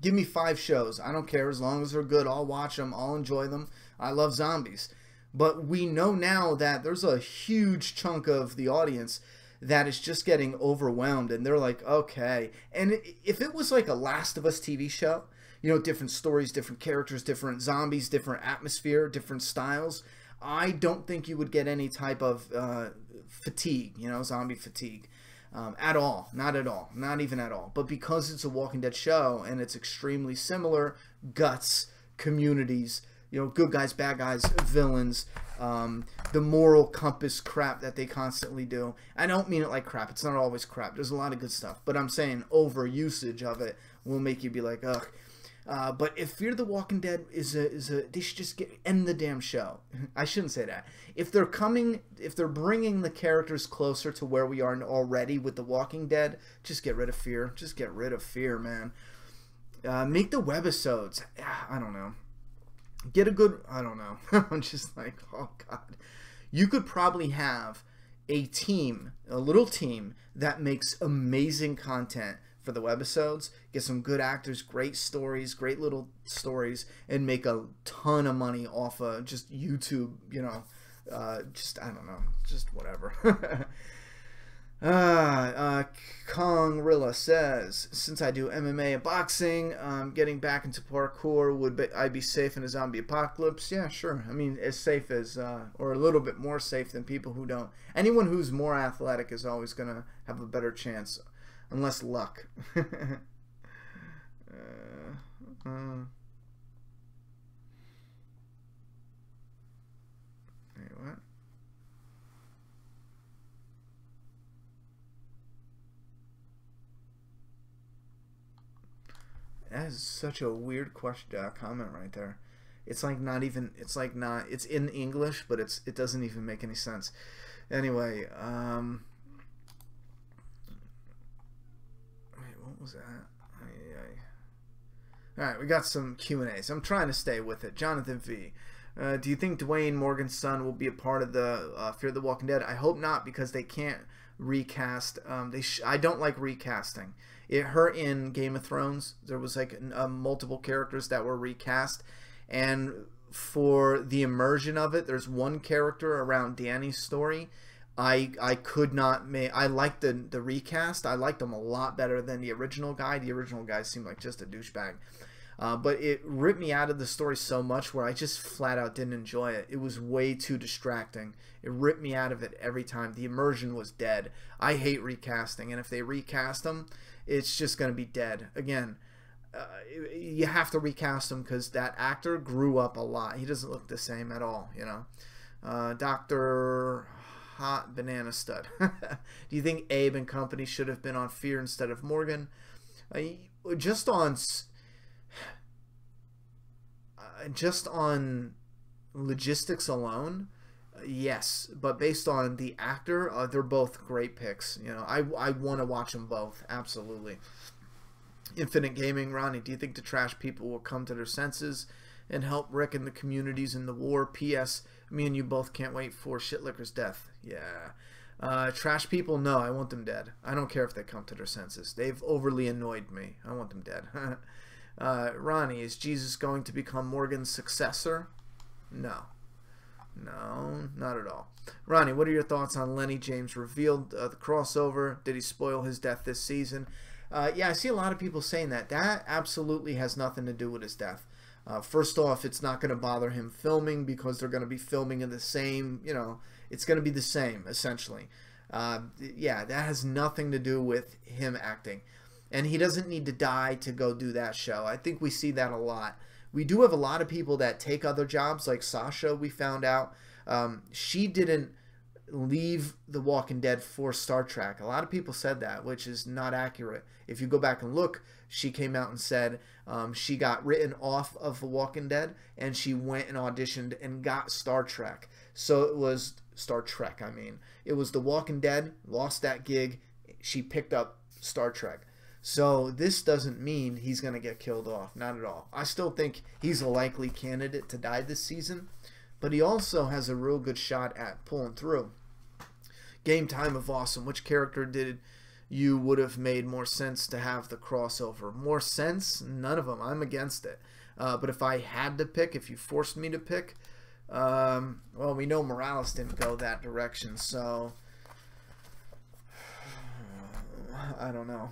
Give me 5 shows. I don't care. As long as they're good, I'll watch them. I'll enjoy them. I love zombies. But we know now that there's a huge chunk of the audience that is just getting overwhelmed. And they're like, okay. And if it was like a Last of Us TV show, you know, different stories, different characters, different zombies, different atmosphere, different styles, I don't think you would get any type of fatigue, you know, zombie fatigue. At all. Not at all. Not even at all. But because it's a Walking Dead show and it's extremely similar, guts, communities, you know, good guys, bad guys, villains, the moral compass crap that they constantly do. I don't mean it like crap. It's not always crap. There's a lot of good stuff. But I'm saying overusage of it will make you be like, ugh. But if Fear the Walking Dead is a they should just end the damn show. I shouldn't say that. If they're bringing the characters closer to where we are already with The Walking Dead, just get rid of Fear. Just get rid of Fear, man. Make the webisodes. I don't know. Get a good, I don't know. I'm just like, oh God. You could probably have a team, a little team that makes amazing content for the webisodes, get some good actors, great stories, great little stories, and make a ton of money off of just YouTube, you know, just, I don't know, just whatever. Kong Rilla says, since I do MMA and boxing, getting back into parkour, would I be safe in a zombie apocalypse? Yeah, sure. I mean, as safe as, or a little bit more safe than people who don't. Anyone who's more athletic is always going to have a better chance. Unless luck. Wait, what? That is such a weird question, comment right there. It's like not even. It's like not. It's in English, but it doesn't even make any sense. Anyway, wait, what was that? All right, we got some Q&As. I'm trying to stay with it. Jonathan V. Do you think Dwayne Morgan's son will be a part of the Fear the Walking Dead? I hope not, because they can't recast. I don't like recasting. It hurt in Game of Thrones. There was like multiple characters that were recast, and for the immersion of it, there's one character around Danny's story. I could not make. I liked the recast. I liked him a lot better than the original guy. The original guy seemed like just a douchebag. But it ripped me out of the story so much where I just flat out didn't enjoy it. It was way too distracting. It ripped me out of it every time. The immersion was dead. I hate recasting, and if they recast them, it's just going to be dead. Again, you have to recast him because that actor grew up a lot. He doesn't look the same at all, you know. Dr. Hot Banana Stud. Do you think Abe and company should have been on Fear instead of Morgan? Just on logistics alone, yes, but based on the actor, they're both great picks. You know, I want to watch them both, absolutely. Infinite Gaming, Ronnie, do you think the trash people will come to their senses and help Rick and the communities in the war? P.S. Me and you both can't wait for Shitlicker's death. Yeah. Trash people, no, I want them dead. I don't care if they come to their senses. They've overly annoyed me. I want them dead. Ronnie, is Jesus going to become Morgan's successor? No. No, not at all. Ronnie, what are your thoughts on Lenny James revealed the crossover? Did he spoil his death this season? Yeah, I see a lot of people saying that. That absolutely has nothing to do with his death. First off, it's not going to bother him filming because they're going to be filming in the same, you know, it's going to be the same, essentially. Yeah, that has nothing to do with him acting. And he doesn't need to die to go do that show. I think we see that a lot. We do have a lot of people that take other jobs, like Sasha, we found out. She didn't leave The Walking Dead for Star Trek. A lot of people said that, which is not accurate. If you go back and look, she came out and said she got written off of The Walking Dead, and she went and auditioned and got Star Trek. So it was Star Trek, I mean. It was The Walking Dead, lost that gig, she picked up Star Trek. So this doesn't mean he's going to get killed off. Not at all. I still think he's a likely candidate to die this season, but he also has a real good shot at pulling through. Game Time of Awesome. Which character did you would have made more sense to have the crossover? More sense? None of them. I'm against it. But if I had to pick, if you forced me to pick, well, we know Morales didn't go that direction, so I don't know.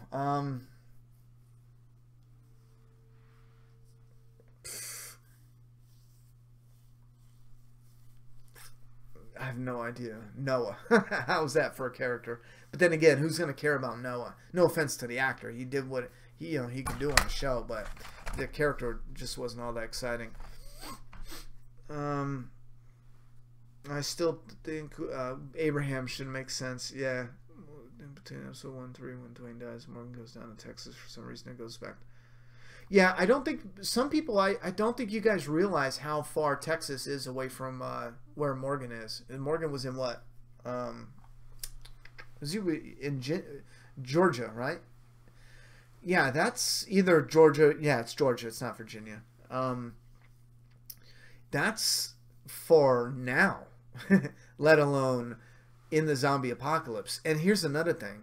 I have no idea. Noah. How's that for a character? But then again, who's going to care about Noah? No offense to the actor. He did what he could do on the show, but the character just wasn't all that exciting. I still think Abraham should make sense. Yeah. In between episode 1 and 3, when Dwayne dies, Morgan goes down to Texas for some reason. It goes back. Yeah, I don't think some people. I don't think you guys realize how far Texas is away from where Morgan is. And Morgan was in what? Was he in Georgia, right? Yeah, that's either Georgia. Yeah, it's Georgia. It's not Virginia. That's far now, let alone in the zombie apocalypse. And here's another thing.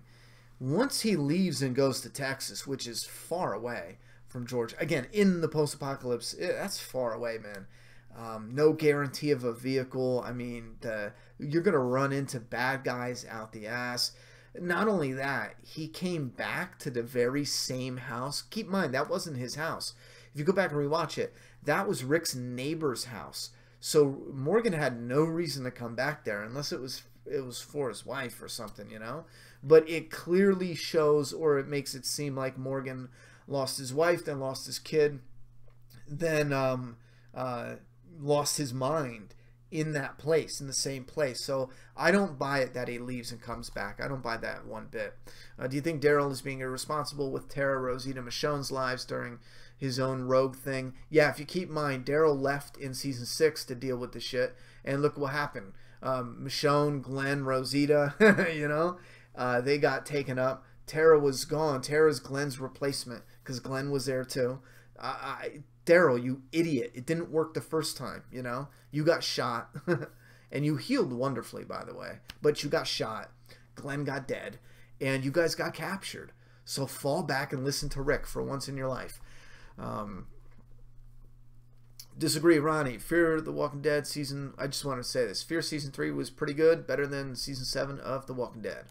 Once he leaves and goes to Texas, which is far away from Georgia, again, in the post-apocalypse, that's far away, man. No guarantee of a vehicle. I mean, you're going to run into bad guys out the ass. Not only that, he came back to the very same house. Keep in mind, that wasn't his house. If you go back and rewatch it, that was Rick's neighbor's house. So Morgan had no reason to come back there unless it was for his wife or something, you know? But it clearly shows, or it makes it seem like Morgan lost his wife, then lost his kid, then lost his mind in that place, in the same place. So I don't buy it that he leaves and comes back. I don't buy that one bit. Do you think Daryl is being irresponsible with Tara, Rosita, Michonne's lives during his own rogue thing. Yeah, if you keep in mind, Daryl left in season 6 to deal with the shit, and look what happened. Michonne, Glenn, Rosita, you know, they got taken up. Tara was gone. Tara's Glenn's replacement because Glenn was there too. Daryl, you idiot! It didn't work the first time. You know, you got shot, and you healed wonderfully, by the way. But you got shot. Glenn got dead, and you guys got captured. So fall back and listen to Rick for once in your life. Disagree, Ronnie. Fear the Walking Dead season. I just want to say this. Fear season 3 was pretty good, better than season 7 of The Walking Dead.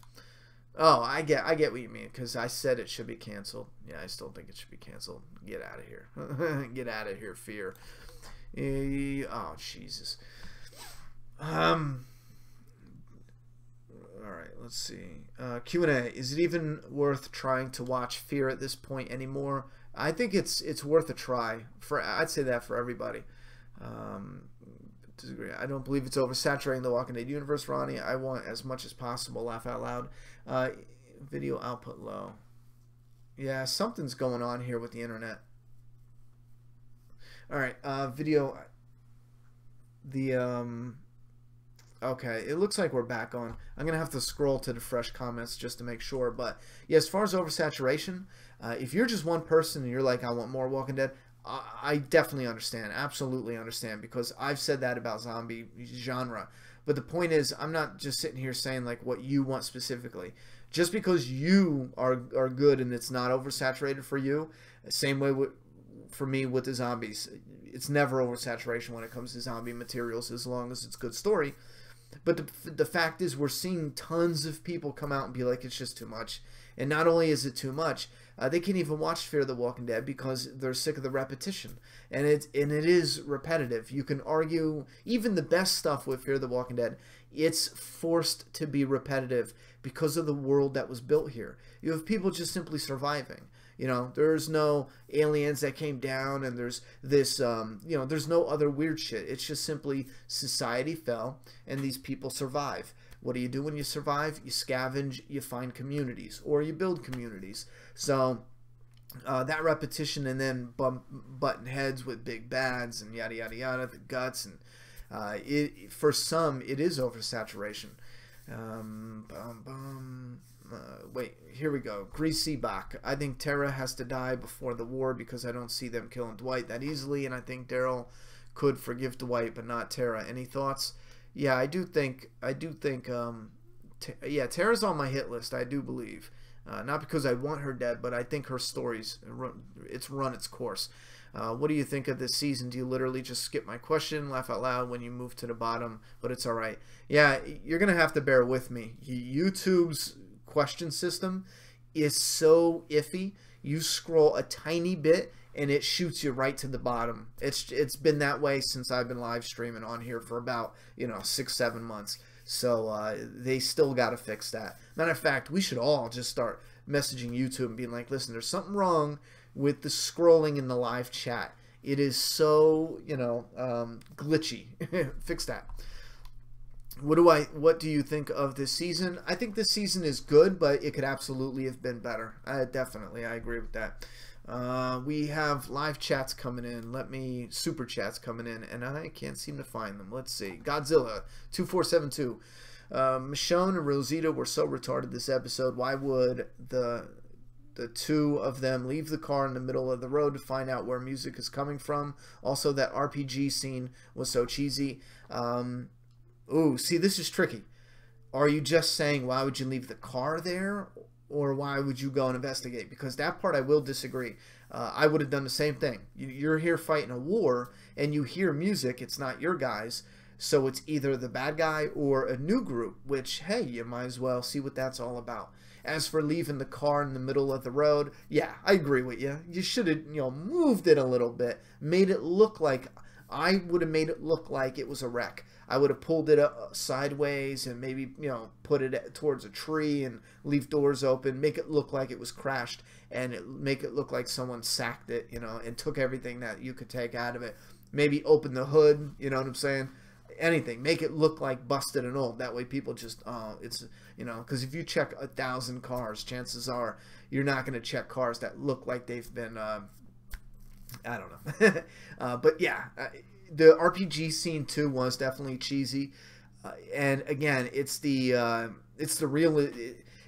Oh, I get what you mean, because I said it should be canceled. Yeah, I still think it should be canceled. Get out of here. Get out of here, Fear. Oh, Jesus. All right, let's see. Q&A. Is it even worth trying to watch Fear at this point anymore? I think it's worth a try. I'd say that for everybody. Disagree. I don't believe it's oversaturating the Walking Dead universe, Ronnie. I want as much as possible. Laugh out loud. Video output low. Yeah, something's going on here with the internet. All right, video. Okay, it looks like we're back on. I'm gonna have to scroll to the fresh comments just to make sure. But yeah, as far as oversaturation, if you're just one person and you're like, I want more Walking Dead, I definitely understand, absolutely understand, because I've said that about zombie genre. But the point is, I'm not just sitting here saying like what you want specifically. Just because you are good and it's not oversaturated for you, same way for me with the zombies. It's never oversaturation when it comes to zombie materials as long as it's good story. But the fact is, we're seeing tons of people come out and be like, it's just too much. And not only is it too much, they can't even watch Fear the Walking Dead because they're sick of the repetition. And it is repetitive. You can argue even the best stuff with Fear the Walking Dead, it's forced to be repetitive because of the world that was built here. You have people just simply surviving. You know, there's no aliens that came down, and there's this, you know, there's no other weird shit. It's just simply society fell, and these people survive. What do you do when you survive? You scavenge, you find communities, or you build communities. So that repetition, and then button heads with big bads and yada yada yada, the guts, and for some it is oversaturation. Wait, here we go. Greasy Bach. I think Tara has to die before the war because I don't see them killing Dwight that easily, and I think Daryl could forgive Dwight but not Tara. Any thoughts? Yeah, I do think yeah, Tara's on my hit list, I do believe. Not because I want her dead, but I think her story's run its course. What do you think of this season? Do you literally just skip my question, laugh out loud when you move to the bottom, but it's alright? Yeah, you're going to have to bear with me. YouTube's question system is so iffy. You scroll a tiny bit and it shoots you right to the bottom. It's been that way since I've been live streaming on here for about, 6-7 months. So they still got to fix that. Matter of fact, we should all just start messaging YouTube and being like, listen, there's something wrong with the scrolling in the live chat. It is so, glitchy. Fix that. What do you think of this season? I think this season is good, but it could absolutely have been better. Definitely, I agree with that. We have live chats coming in. Super chats coming in, and I can't seem to find them. Let's see. Godzilla 2472. Michonne and Rosita were so retarded this episode. Why would the two of them leave the car in the middle of the road to find out where music is coming from? Also, that RPG scene was so cheesy. Ooh, see, this is tricky. Are you just saying why would you leave the car there, or why would you go and investigate? Because that part I will disagree. I would have done the same thing. You're here fighting a war, and you hear music. It's not your guys, so it's either the bad guy or a new group, which, hey, you might as well see what that's all about. As for leaving the car in the middle of the road, yeah, I agree with you. You should have, moved it a little bit, made it look like, I would have made it look like it was a wreck. I would have pulled it up sideways and maybe, put it towards a tree and leave doors open, make it look like it was crashed, and make it look like someone sacked it, and took everything that you could take out of it. Maybe open the hood, you know what I'm saying? Anything. Make it look like busted and old. That way people just, because if you check 1,000 cars, chances are you're not going to check cars that look like they've been I don't know. But yeah, the RPG scene too was definitely cheesy. And again, it's the real.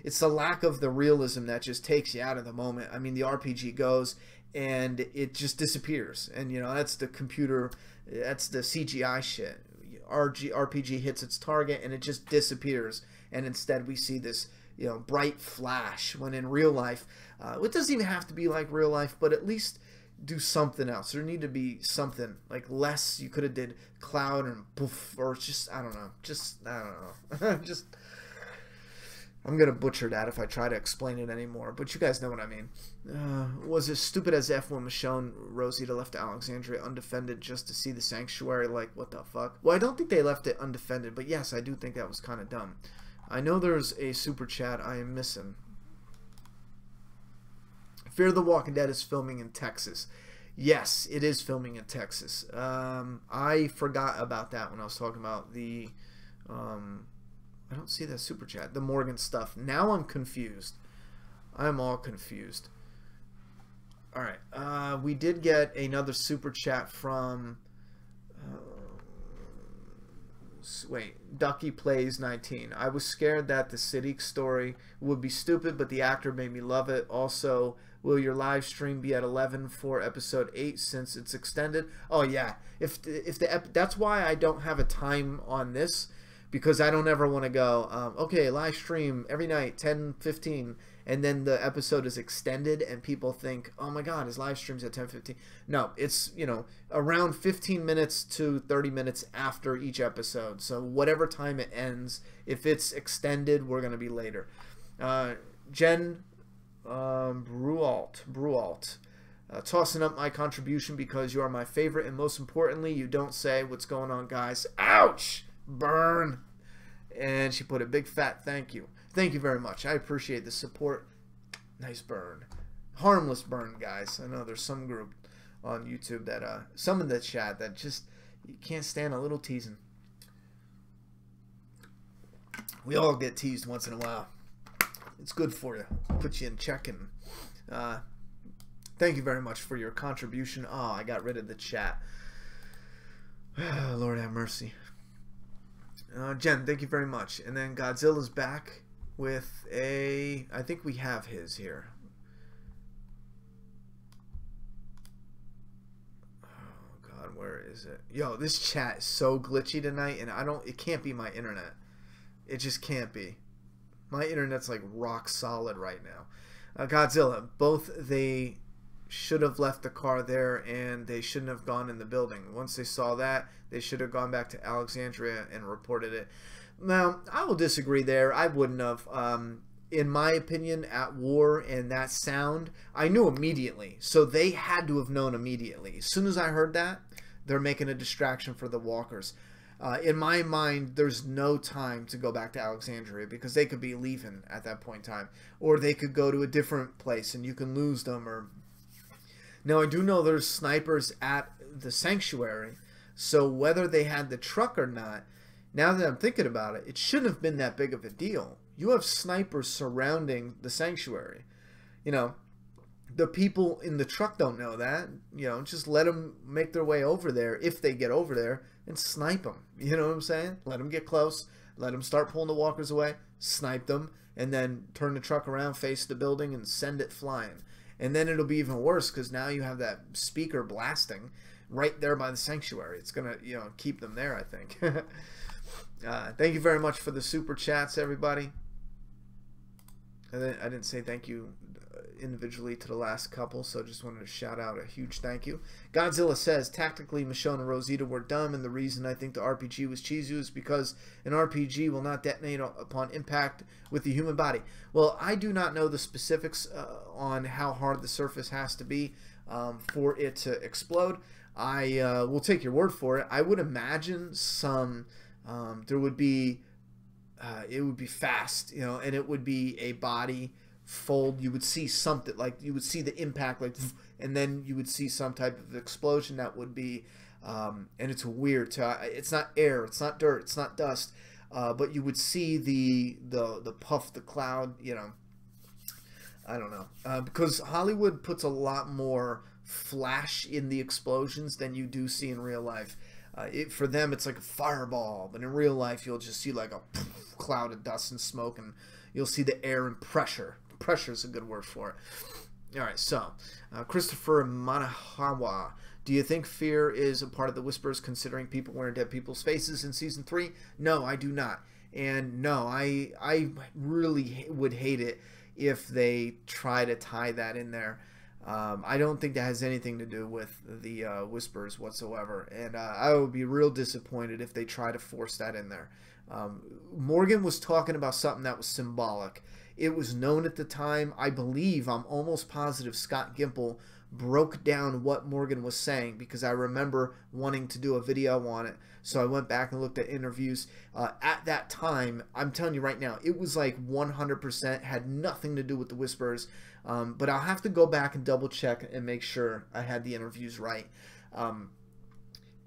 It's the lack of the realism that just takes you out of the moment. I mean, the RPG goes and it just disappears, and you know that's the computer, that's the CGI shit. RPG hits its target and it just disappears, and instead we see this, you know, bright flash. When in real life, it doesn't even have to be like real life, but at least do something else. There need to be something like less. You could have did cloud and poof, or just I don't know. Just I'm gonna butcher that if I try to explain it anymore. But you guys know what I mean. Was as stupid as F when Michonne Rosita left Alexandria undefended just to see the sanctuary. Like, what the fuck? Well, I don't think they left it undefended, but yes, I do think that was kind of dumb. I know there's a super chat I am missing. Fear the Walking Dead is filming in Texas. Yes, it is filming in Texas. I forgot about that when I was talking about the... I don't see that super chat. The Morgan stuff. Now I'm confused. I'm all confused. Alright. We did get another super chat from... wait. Ducky Plays 19. I was scared that the Siddiq story would be stupid, but the actor made me love it. Also, will your live stream be at 11 for episode 8 since it's extended? Oh, yeah. That's why I don't have a time on this. Because I don't ever want to go, okay, live stream every night, 10:15, and then the episode is extended and people think, oh my god, his live stream's at 10:15. No, it's, you know, around 15 minutes to 30 minutes after each episode. So whatever time it ends, if it's extended, we're going to be later. Jen Brualt. Tossing up my contribution because you are my favorite, and most importantly, you don't say what's going on, guys. Ouch! Burn. And she put a big fat thank you. Thank you very much. I appreciate the support. Nice burn. Harmless burn, guys. I know there's some group on YouTube that some in the chat that just you can't stand a little teasing. We all get teased once in a while. It's good for you. Put you in check. And thank you very much for your contribution. Oh, I got rid of the chat. Lord have mercy. Jen, thank you very much. And then Godzilla's back with a... I think we have his here. Oh, God, where is it? Yo, this chat is so glitchy tonight, and it can't be my internet. It just can't be. My internet's like rock solid right now. Godzilla, both they should have left the car there and they shouldn't have gone in the building. Once they saw that, they should have gone back to Alexandria and reported it. Now, I will disagree there. I wouldn't have. In my opinion, at war and that sound, I knew immediately. So they had to have known immediately. As soon as I heard that, they're making a distraction for the walkers. In my mind, there's no time to go back to Alexandria because they could be leaving at that point in time. Or they could go to a different place and you can lose them. Or now, I do know there's snipers at the sanctuary. So whether they had the truck or not, now that I'm thinking about it, it shouldn't have been that big of a deal. You have snipers surrounding the sanctuary. You know, the people in the truck don't know that. You know, just let them make their way over there if they get over there and snipe them. You know what I'm saying? Let them get close. Let them start pulling the walkers away. Snipe them. And then turn the truck around, face the building, and send it flying. And then it'll be even worse because now you have that speaker blasting right there by the sanctuary. It's going to, you know, keep them there, I think. Thank you very much for the super chats, everybody. I didn't say thank you individually to the last couple, so just wanted to shout out a huge thank you. Godzilla says, tactically, Michonne and Rosita were dumb, and the reason I think the RPG was cheesy was because an RPG will not detonate upon impact with the human body. Well, I do not know the specifics on how hard the surface has to be for it to explode. I will take your word for it. I would imagine some... there would be... it would be fast, you know, and it would be a body fold. You would see something, like you would see the impact, like, and then you would see some type of explosion that would be, and it's weird to, it's not air, it's not dirt, it's not dust, but you would see the puff, the cloud, you know. I don't know, because Hollywood puts a lot more flash in the explosions than you do see in real life. For them, it's like a fireball, but in real life, you'll just see like a cloud of dust and smoke, and you'll see the air and pressure. Pressure is a good word for it. All right, so Christopher Manahawa, do you think fear is a part of the Whispers, considering people wearing dead people's faces in season 3? No, I do not. And no, I really would hate it if they try to tie that in there. I don't think that has anything to do with the Whispers whatsoever, and I would be real disappointed if they try to force that in there. Morgan was talking about something that was symbolic. It was known at the time. I believe, I'm almost positive, Scott Gimple broke down what Morgan was saying, because I remember wanting to do a video on it. So I went back and looked at interviews. At that time, I'm telling you right now, it was like 100% had nothing to do with the Whispers. But I'll have to go back and double check and make sure I had the interviews right. And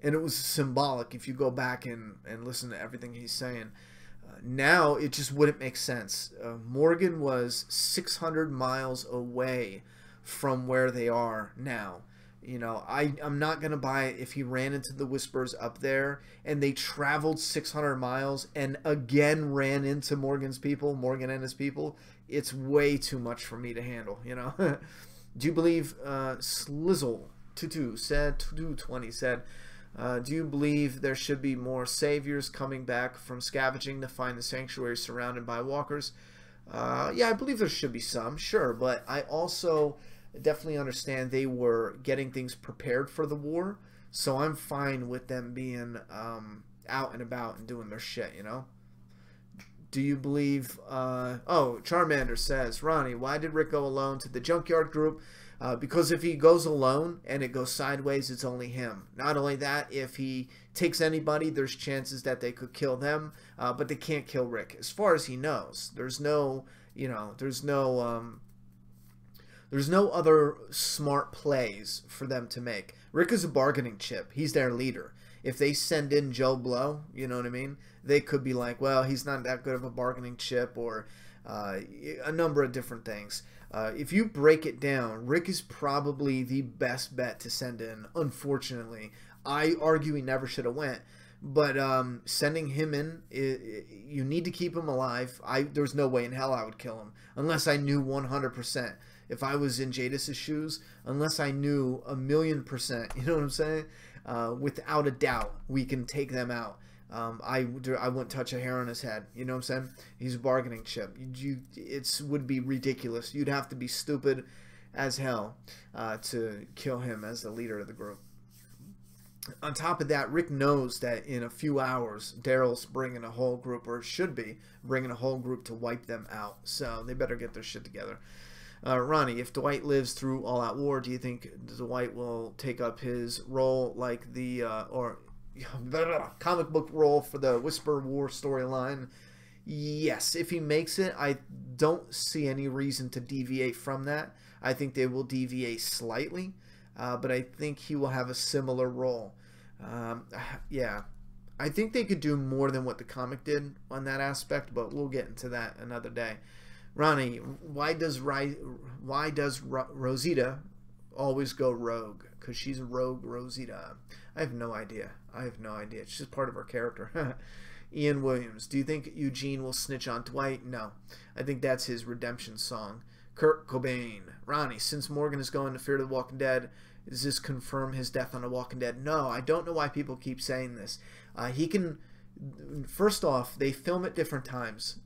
it was symbolic if you go back and listen to everything he's saying. Now it just wouldn't make sense. Morgan was 600 miles away from where they are now. You know, I'm not going to buy it if he ran into the Whispers up there and they traveled 600 miles and again ran into Morgan and his people. It's way too much for me to handle, you know. Do you believe, Slizzle22 said, 2220 said, do you believe there should be more saviors coming back from scavenging to find the sanctuary surrounded by walkers? Yeah, I believe there should be some, sure, but I also definitely understand they were getting things prepared for the war, so I'm fine with them being out and about and doing their shit, you know? Do you believe, Charmander says, Ronnie, why did Rick go alone to the Junkyard group? Because if he goes alone and it goes sideways, it's only him. Not only that, if he takes anybody, there's chances that they could kill them, but they can't kill Rick. As far as he knows, there's no, you know, there's no other smart plays for them to make. Rick is a bargaining chip. He's their leader. If they send in Joe Blow, you know what I mean? They could be like, well, he's not that good of a bargaining chip, or a number of different things. If you break it down, Rick is probably the best bet to send in, unfortunately. I argue he never should have went. But sending him in, you need to keep him alive. There's no way in hell I would kill him, unless I knew 100%. If I was in Jadis' shoes, unless I knew 1,000,000%, you know what I'm saying? Without a doubt, we can take them out. I wouldn't touch a hair on his head. You know what I'm saying? He's a bargaining chip. It would be ridiculous. You'd have to be stupid as hell to kill him as the leader of the group. On top of that, Rick knows that in a few hours, Daryl's bringing a whole group, or should be bringing a whole group to wipe them out. So they better get their shit together. Ronnie, if Dwight lives through All Out War, do you think Dwight will take up his role like the comic book role for the Whisper War storyline? Yes, if he makes it, I don't see any reason to deviate from that. I think they will deviate slightly, but I think he will have a similar role. Yeah, I think they could do more than what the comic did on that aspect, but we'll get into that another day. Ronnie, why does Rosita always go rogue? Because she's rogue Rosita. I have no idea. It's just part of her character. Ian Williams, do you think Eugene will snitch on Dwight? No. I think that's his redemption song. Kurt Cobain, Ronnie, since Morgan is going to Fear the Walking Dead, does this confirm his death on The Walking Dead? No, I don't know why people keep saying this. He can... First off, they film at different times.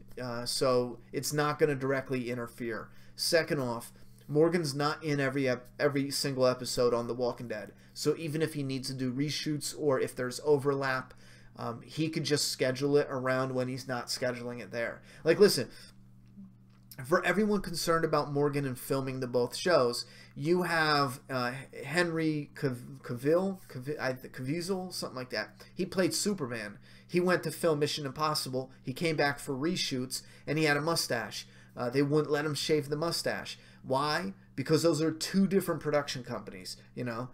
So it's not going to directly interfere. Second off, Morgan's not in every single episode on The Walking Dead. So even if he needs to do reshoots or if there's overlap, he could just schedule it around when he's not scheduling it there. Like, listen, for everyone concerned about Morgan and filming the both shows, you have Henry Cavill, something like that. He played Superman. He went to film Mission Impossible. He came back for reshoots, and he had a mustache. They wouldn't let him shave the mustache. Why? Because those are two different production companies, you know.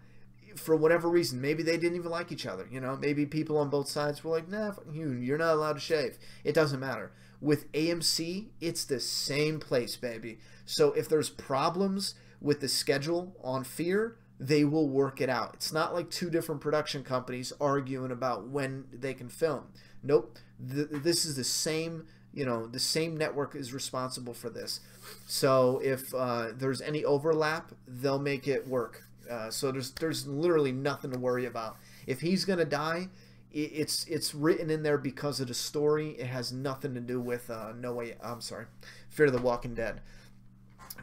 For whatever reason, maybe they didn't even like each other, you know. Maybe people on both sides were like, nah, you're not allowed to shave. It doesn't matter. With AMC, it's the same place, baby. So if there's problems with the schedule on Fear, they will work it out. It's not like two different production companies arguing about when they can film. Nope. This is the same, the same network is responsible for this. So if there's any overlap, they'll make it work. So there's literally nothing to worry about. If he's gonna die, it's written in there because of the story. It has nothing to do with Fear the Walking Dead.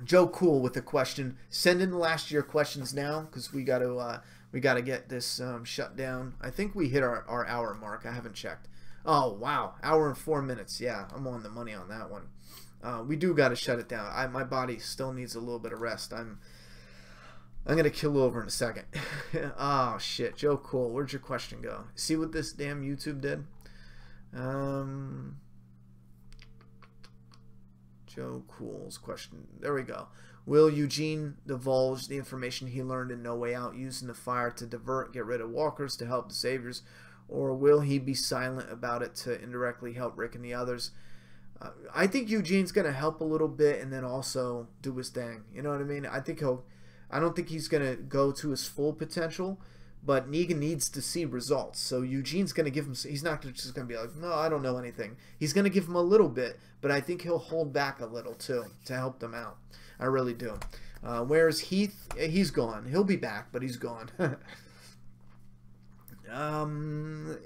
Joe Cool with a question. Send in the last year questions now, because we got to get this shut down. I think we hit our hour mark. I haven't checked. Oh wow, hour and 4 minutes. Yeah, I'm on the money on that one. We do got to shut it down. My body still needs a little bit of rest. I'm gonna kill over in a second. Oh shit, Joe Cool, where'd your question go? See what this damn YouTube did? Joe Cool's question. There we go. Will Eugene divulge the information he learned in No Way Out using the fire to get rid of walkers to help the Saviors, or will he be silent about it to indirectly help Rick and the others? I think Eugene's gonna help a little bit and then also do his thing. You know what I mean? I don't think he's gonna go to his full potential, but Negan needs to see results. So Eugene's going to give him... He's not just going to be like, no, I don't know anything. He's going to give him a little bit, but I think he'll hold back a little, too, to help them out. I really do. Whereas Heath, he's gone. He'll be back, but he's gone. I'm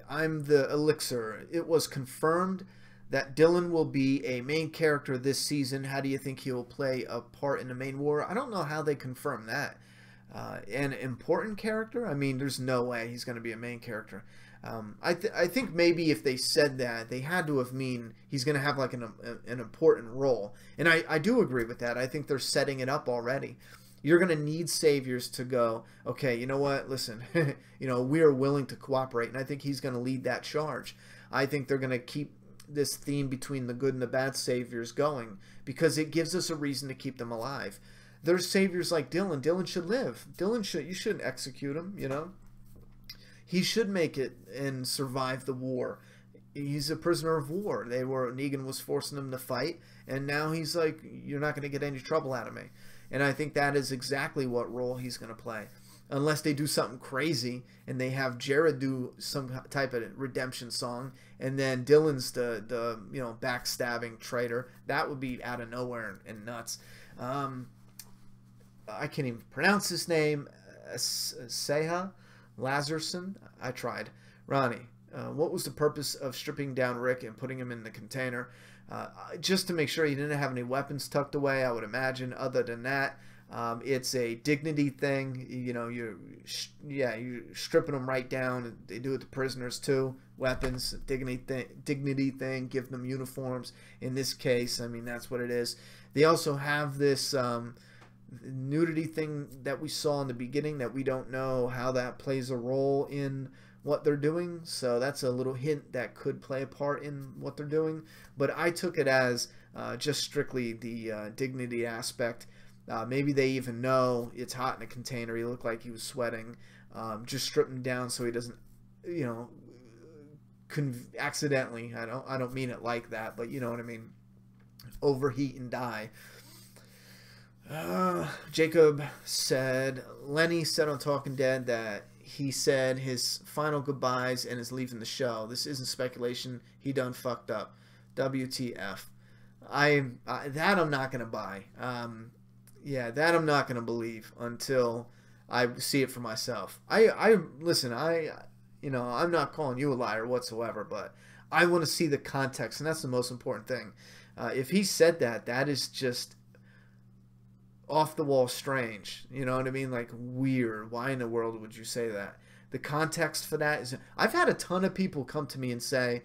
the Elixir. It was confirmed that Dylan will be a main character this season. How do you think he will play a part in the main war? I don't know how they confirm that. An important character? I mean, there's no way he's going to be a main character. I think maybe if they said that, they had to have mean he's going to have like an important role. And I do agree with that. I think they're setting it up already. You're going to need Saviors to go, okay, you know what, listen, we are willing to cooperate. And I think he's going to lead that charge. I think they're going to keep this theme between the good and the bad Saviors going because it gives us a reason to keep them alive. There's Saviors like Dylan. Dylan should live. You shouldn't execute him, He should make it and survive the war. He's a prisoner of war. Negan was forcing him to fight, and now he's like, you're not going to get any trouble out of me. And I think that is exactly what role he's going to play. Unless they do something crazy and they have Jared do some type of redemption song, and then Dylan's the backstabbing traitor. That would be out of nowhere and nuts. I can't even pronounce his name. Seha Lazarson. I tried. Ronnie, what was the purpose of stripping down Rick and putting him in the container? Just to make sure he didn't have any weapons tucked away, I would imagine. Other than that, it's a dignity thing. You're stripping them right down. They do it to prisoners too. Weapons, dignity thing. Give them uniforms. In this case, I mean, that's what it is. They also have this nudity thing that we saw in the beginning that we don't know how that plays a role in what they're doing, so that's a little hint that could play a part in what they're doing. But I took it as just strictly the dignity aspect. Maybe they even know it's hot in a container. He looked like he was sweating. Just strip him down so he doesn't accidentally, I don't mean it like that, but you know what I mean, overheat and die. Jacob said, Lenny said on Talking Dead that he said his final goodbyes and is leaving the show. This isn't speculation. He done fucked up. WTF. That I'm not going to buy. Yeah, that I'm not going to believe until I see it for myself. Listen, I'm not calling you a liar whatsoever, but I want to see the context, and that's the most important thing. If he said that, that is just off the wall strange. You know what I mean? Like, weird. Why in the world would you say that? The context for that is... I've had a ton of people come to me and say,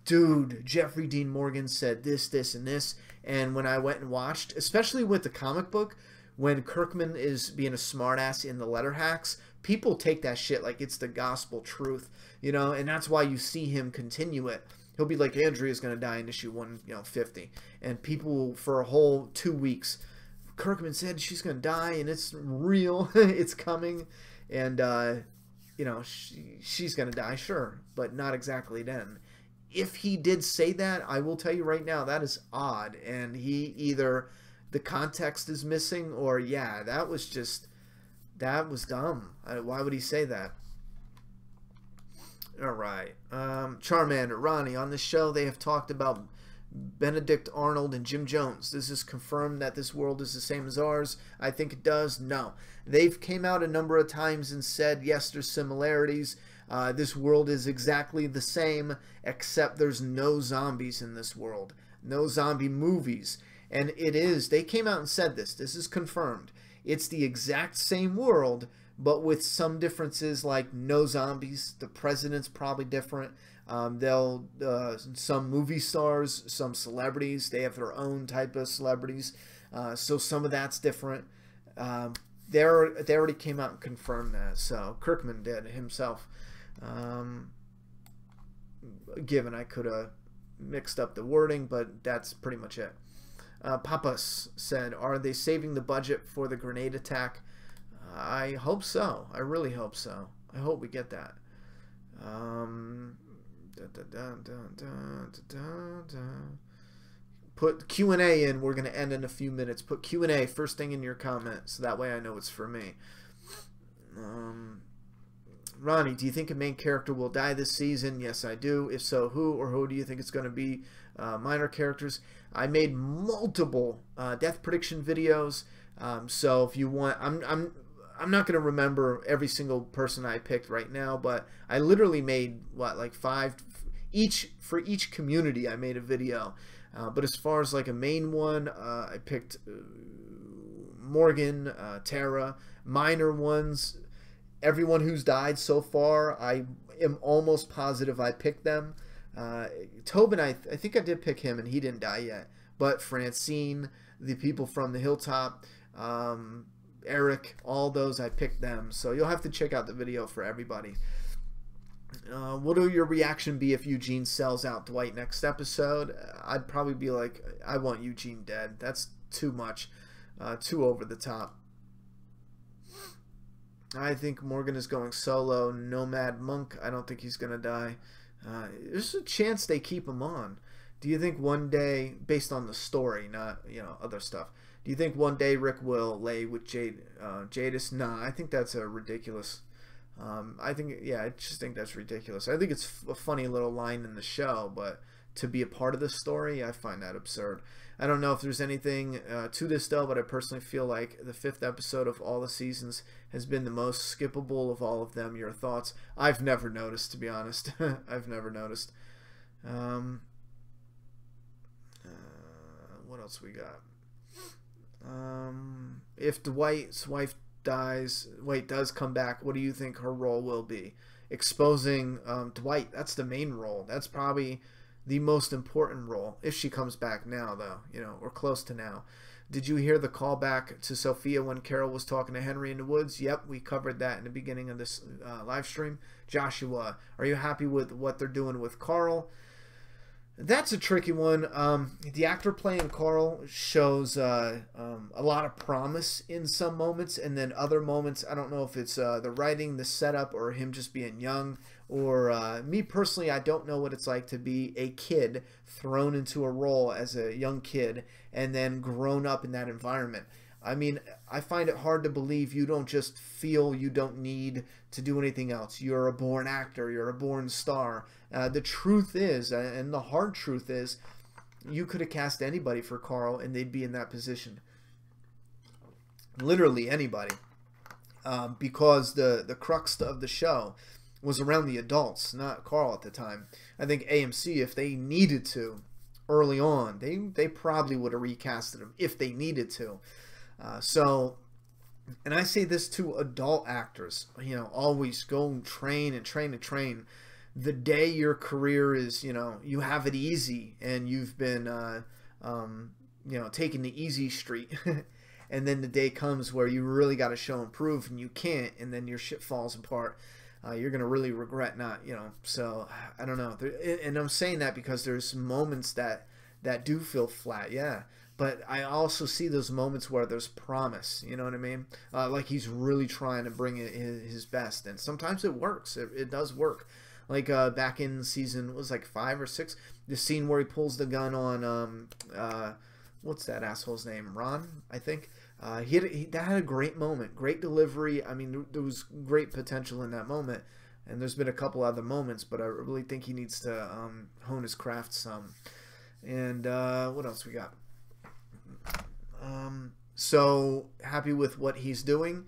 dude, Jeffrey Dean Morgan said this, this, and this. And when I went and watched, especially with the comic book, when Kirkman is being a smartass in the letter hacks, people take that shit like it's the gospel truth, and that's why you see him continue it. He'll be like, Andrea's going to die in issue 150. And people, for a whole 2 weeks... Kirkman said she's going to die, and it's real. It's coming. And, she's going to die, sure, but not exactly then. If he did say that, I will tell you right now, that is odd. And he either, the context is missing, or, yeah, that was just That was dumb. Why would he say that? All right. Charmander, Ronnie, on this show they have talked about Benedict Arnold and Jim Jones. Does this confirm that this world is the same as ours? I think it does. No. They've came out a number of times and said, yes, there's similarities. This world is exactly the same, except there's no zombies in this world. No zombie movies. And it is. They came out and said this. This is confirmed. It's the exact same world, but with some differences like no zombies. The president's probably different. Some movie stars, some celebrities, they have their own type of celebrities. So some of that's different. They already came out and confirmed that. So Kirkman did himself. Given I could have mixed up the wording, but that's pretty much it. Papas said, are they saving the budget for the grenade attack? I hope so. I really hope so. I hope we get that. Put Q&A in. We're going to end in a few minutes. Put Q&A first thing in your comments, so that way I know it's for me. Ronnie, do you think a main character will die this season? Yes, I do. If so, who or who do you think it's going to be? Minor characters. I made multiple death prediction videos. So if you want, I'm not going to remember every single person I picked right now, but I literally made like 5 each for each community. I made a video. But as far as like a main one, I picked Morgan, Tara. Minor ones, everyone who's died so far, I am almost positive I picked them. Tobin, I think I did pick him, and he didn't die yet. But Francine, the people from the hilltop, Eric, all those, I picked them. So you'll have to check out the video for everybody. What will your reaction be if Eugene sells out Dwight next episode? I'd probably be like, I want Eugene dead. That's too much. Too over the top. I think Morgan is going solo. Nomad Monk, I don't think he's going to die. There's a chance they keep him on. Do you think one day, based on the story, not other stuff, do you think one day Rick will lay with Jadis? Nah, I think that's ridiculous. I just think that's ridiculous. I think it's a funny little line in the show, but to be a part of the story, I find that absurd. I don't know if there's anything to this though, but I personally feel like the 5th episode of all the seasons has been the most skippable of all of them. Your thoughts? I've never noticed, to be honest. I've never noticed. What else we got? If Dwight's wife does come back, what do you think her role will be? Exposing Dwight. That's the main role. That's probably the most important role, if she comes back now, though, or close to now. Did you hear the callback to Sophia when Carol was talking to Henry in the woods? Yep, we covered that in the beginning of this live stream. Joshua, are you happy with what they're doing with Carl? That's a tricky one. The actor playing Carl shows a lot of promise in some moments, and then other moments, I don't know if it's the writing, the setup, or him just being young, or me personally, I don't know what it's like to be a kid thrown into a role as a young kid and then grown up in that environment. I mean, I find it hard to believe you don't just feel you don't need to do anything else. You're a born actor. You're a born star. The truth is, and the hard truth is, you could have cast anybody for Carl and they'd be in that position. Literally anybody. Because the crux of the show was around the adults, not Carl at the time. I think AMC, if they needed to, early on, they probably would have recasted him if they needed to. And I say this to adult actors, always go and train and train and train. The day your career is, you have it easy and you've been, taking the easy street, and then the day comes where you really got to show and prove and you can't, and then your shit falls apart. You're going to really regret not, so I don't know. And I'm saying that because there's moments that do feel flat. Yeah. But I also see those moments where there's promise, you know what I mean? Like he's really trying to bring it his best, and sometimes it works. It does work. Like back in season, it was like 5 or 6, the scene where he pulls the gun on, what's that asshole's name? Ron, I think. That had a great moment, great delivery. I mean, there was great potential in that moment, and there's been a couple other moments, but I really think he needs to hone his craft some. And what else we got? So happy with what he's doing.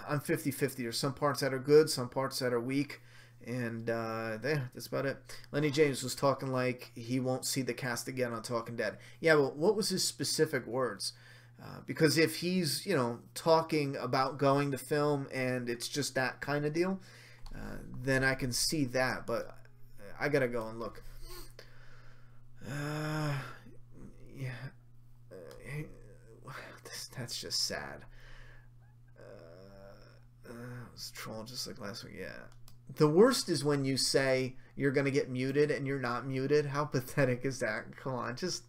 I'm 50-50. There's some parts that are good, some parts that are weak. And that's about it. Lenny James was talking like he won't see the cast again on Talking Dead. Yeah, well, what was his specific words? Because if he's, talking about going to film and it's just that kind of deal, then I can see that. But I got to go and look. Yeah. That's just sad. It was a troll just like last week. Yeah. The worst is when you say you're going to get muted and you're not muted. How pathetic is that? Come on, just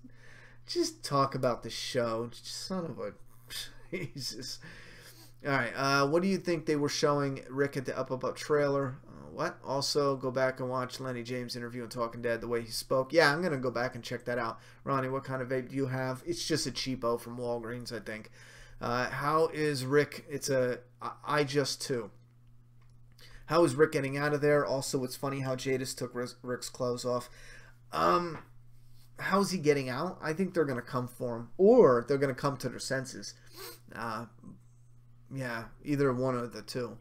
talk about the show. Son of a Jesus. All right, what do you think they were showing Rick at the Up trailer? What? Also, go back and watch Lenny James interview on Talking Dead, the way he spoke. Yeah, I'm going to go back and check that out. Ronnie, what kind of vape do you have? It's just a cheapo from Walgreens, I think. How is Rick? It's a I just too. How is Rick getting out of there? Also, it's funny how Jadis took Rick's clothes off. How's he getting out? I think they're going to come for him. Or they're going to come to their senses. Yeah, either one of the two.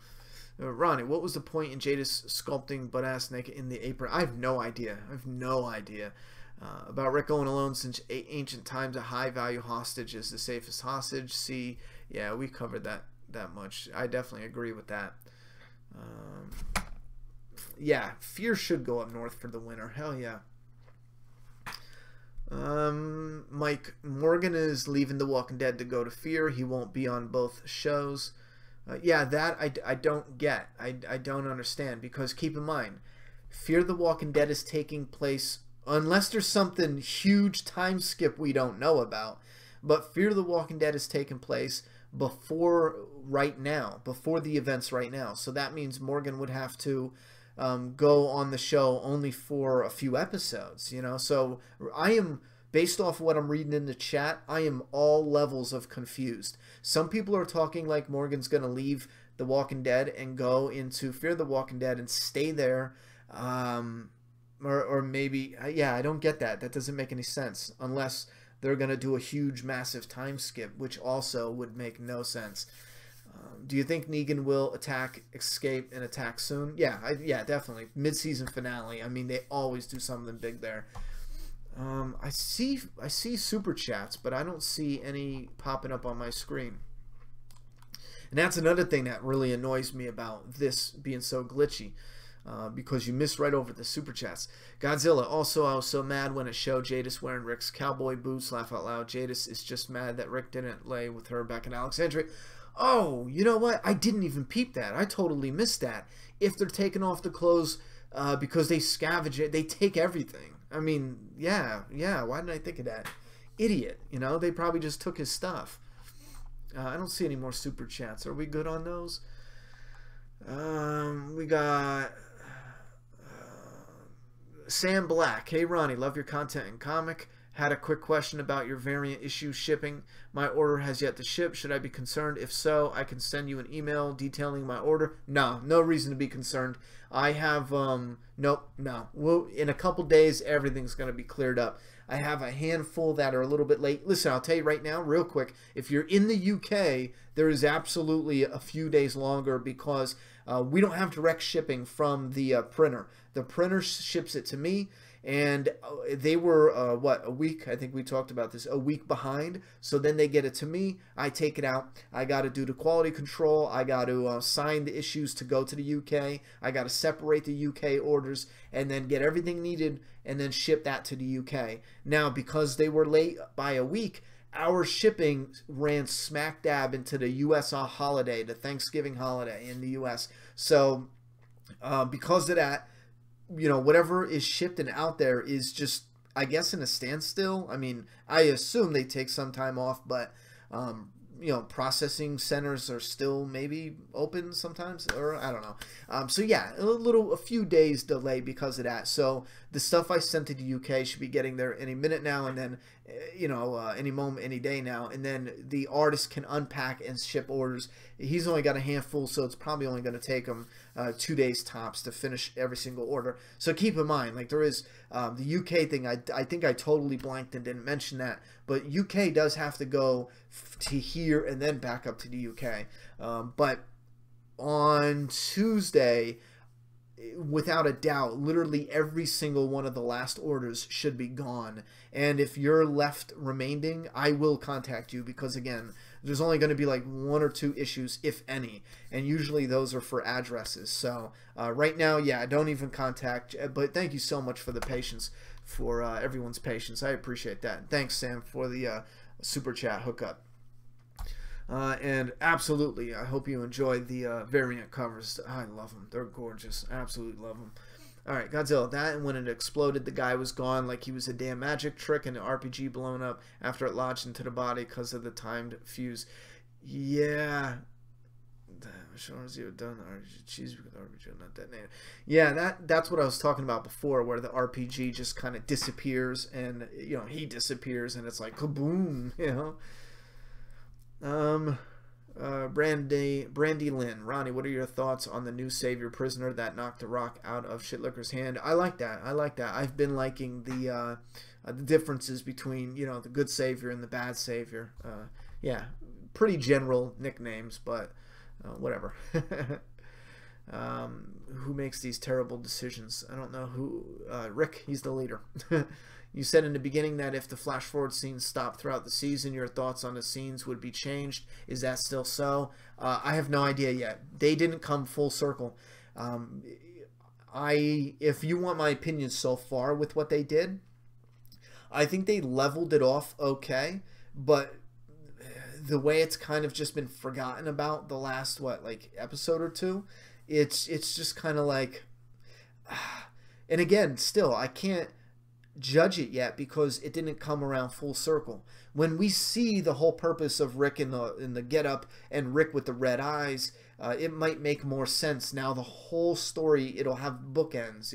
Ronnie, what was the point in Jadis sculpting butt-ass naked in the apron? I have no idea. About Rick going alone since ancient times, a high-value hostage is the safest hostage. See, yeah, we covered that much. I definitely agree with that. Yeah, Fear should go up north for the winter. Hell yeah. Mike, Morgan is leaving The Walking Dead to go to Fear. He won't be on both shows. Yeah, that I don't get. I don't understand, because keep in mind, Fear the Walking Dead is taking place, unless there's something huge time skip we don't know about, but Fear the Walking Dead is taking place before the events right now. So that means Morgan would have to go on the show only for a few episodes, So I am, based off of what I'm reading in the chat, I am all levels of confused. Some people are talking like Morgan's going to leave The Walking Dead and go into Fear the Walking Dead and stay there. Or maybe, yeah, I don't get that. That doesn't make any sense unless they're going to do a huge, massive time skip, which also would make no sense. Do you think Negan will escape and attack soon? Yeah, yeah, definitely. Mid-season finale. I mean, they always do something big there. I see super chats, but I don't see any popping up on my screen. And that's another thing that really annoys me about this being so glitchy. Because you missed right over the super chats. Godzilla, also, I was so mad when it showed Jadis wearing Rick's cowboy boots. Laugh out loud. Jadis is just mad that Rick didn't lay with her back in Alexandria. Oh, you know what? I didn't even peep that. I totally missed that. If they're taking off the clothes because they scavenge it, they take everything. I mean, yeah. Why didn't I think of that? Idiot. They probably just took his stuff. I don't see any more super chats. Are we good on those? We got Sam Black. Hey Ronnie, love your content and comic. Had a quick question about your variant issue shipping. My order has yet to ship. Should I be concerned? If so, I can send you an email detailing my order. No reason to be concerned. I have nope. In a couple days everything's going to be cleared up. I have a handful that are a little bit late. Listen, I'll tell you right now, real quick, if you're in the UK, there is absolutely a few days longer because we don't have direct shipping from the printer. The printer ships it to me, and they were, a week? I think we talked about this, a week behind. So then they get it to me. I take it out. I got to do the quality control. I got to sign the issues to go to the UK. I got to separate the UK orders and then get everything needed and then ship that to the UK. Now, because they were late by a week, our shipping ran smack dab into the US holiday, the Thanksgiving holiday in the US. So because of that, whatever is shipped and out there is just, I guess, in a standstill. I mean, I assume they take some time off, but processing centers are still maybe open sometimes, or I don't know. So yeah, a few days delay because of that. So The stuff I sent to the UK should be getting there any minute now, and then, any moment, any day now. And then the artist can unpack and ship orders. He's only got a handful, so it's probably only going to take him 2 days tops to finish every single order. So keep in mind, like there is the UK thing. I think I totally blanked and didn't mention that, but UK does have to go to here and then back up to the UK. But on Tuesday, without a doubt, literally every single one of the last orders should be gone. And if you're left remaining, I will contact you, because again, there's only going to be like 1 or 2 issues, if any, and usually those are for addresses. So right now, yeah, don't even contact, but thank you so much for the patience, for everyone's patience. I appreciate that. Thanks, Sam, for the super chat hookup. And absolutely, I hope you enjoyed the variant covers. I love them. They're gorgeous. Absolutely love them. All right, Godzilla. That, and when it exploded, the guy was gone like he was a damn magic trick, and the RPG blown up after it lodged into the body because of the timed fuse. Yeah. Cheese with RPG not detonated. Yeah, that's what I was talking about before, where the RPG just kind of disappears, and he disappears, and it's like kaboom, Brandy Lynn. Ronnie, what are your thoughts on the new Savior prisoner that knocked the rock out of Shitlicker's hand? I like that. I've been liking the differences between, the good Savior and the bad Savior. Yeah, pretty general nicknames, but whatever. Who makes these terrible decisions? I don't know who. Rick, he's the leader. You said in the beginning that if the flash forward scenes stopped throughout the season, your thoughts on the scenes would be changed. Is that still so? I have no idea yet. They didn't come full circle. If you want my opinion so far with what they did, I think they leveled it off okay, but the way it's kind of just been forgotten about the last, episode or 2, it's just kind of like, and again, still, I can't judge it yet because it didn't come around full circle. When we see the whole purpose of Rick in the get-up and Rick with the red eyes, it might make more sense. Now the whole story, it'll have bookends,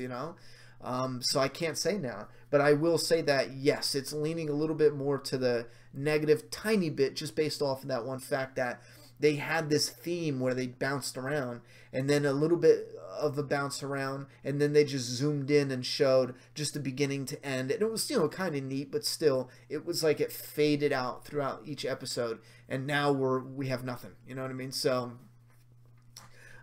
so I can't say now, but I will say that yes, it's leaning a little bit more to the negative, tiny bit, just based off of that one fact that they had this theme where they bounced around, and then a little bit of a bounce around, and then they just zoomed in and showed just the beginning to end. And it was, kind of neat, but still, it was like it faded out throughout each episode, and now we have nothing. You know what I mean? So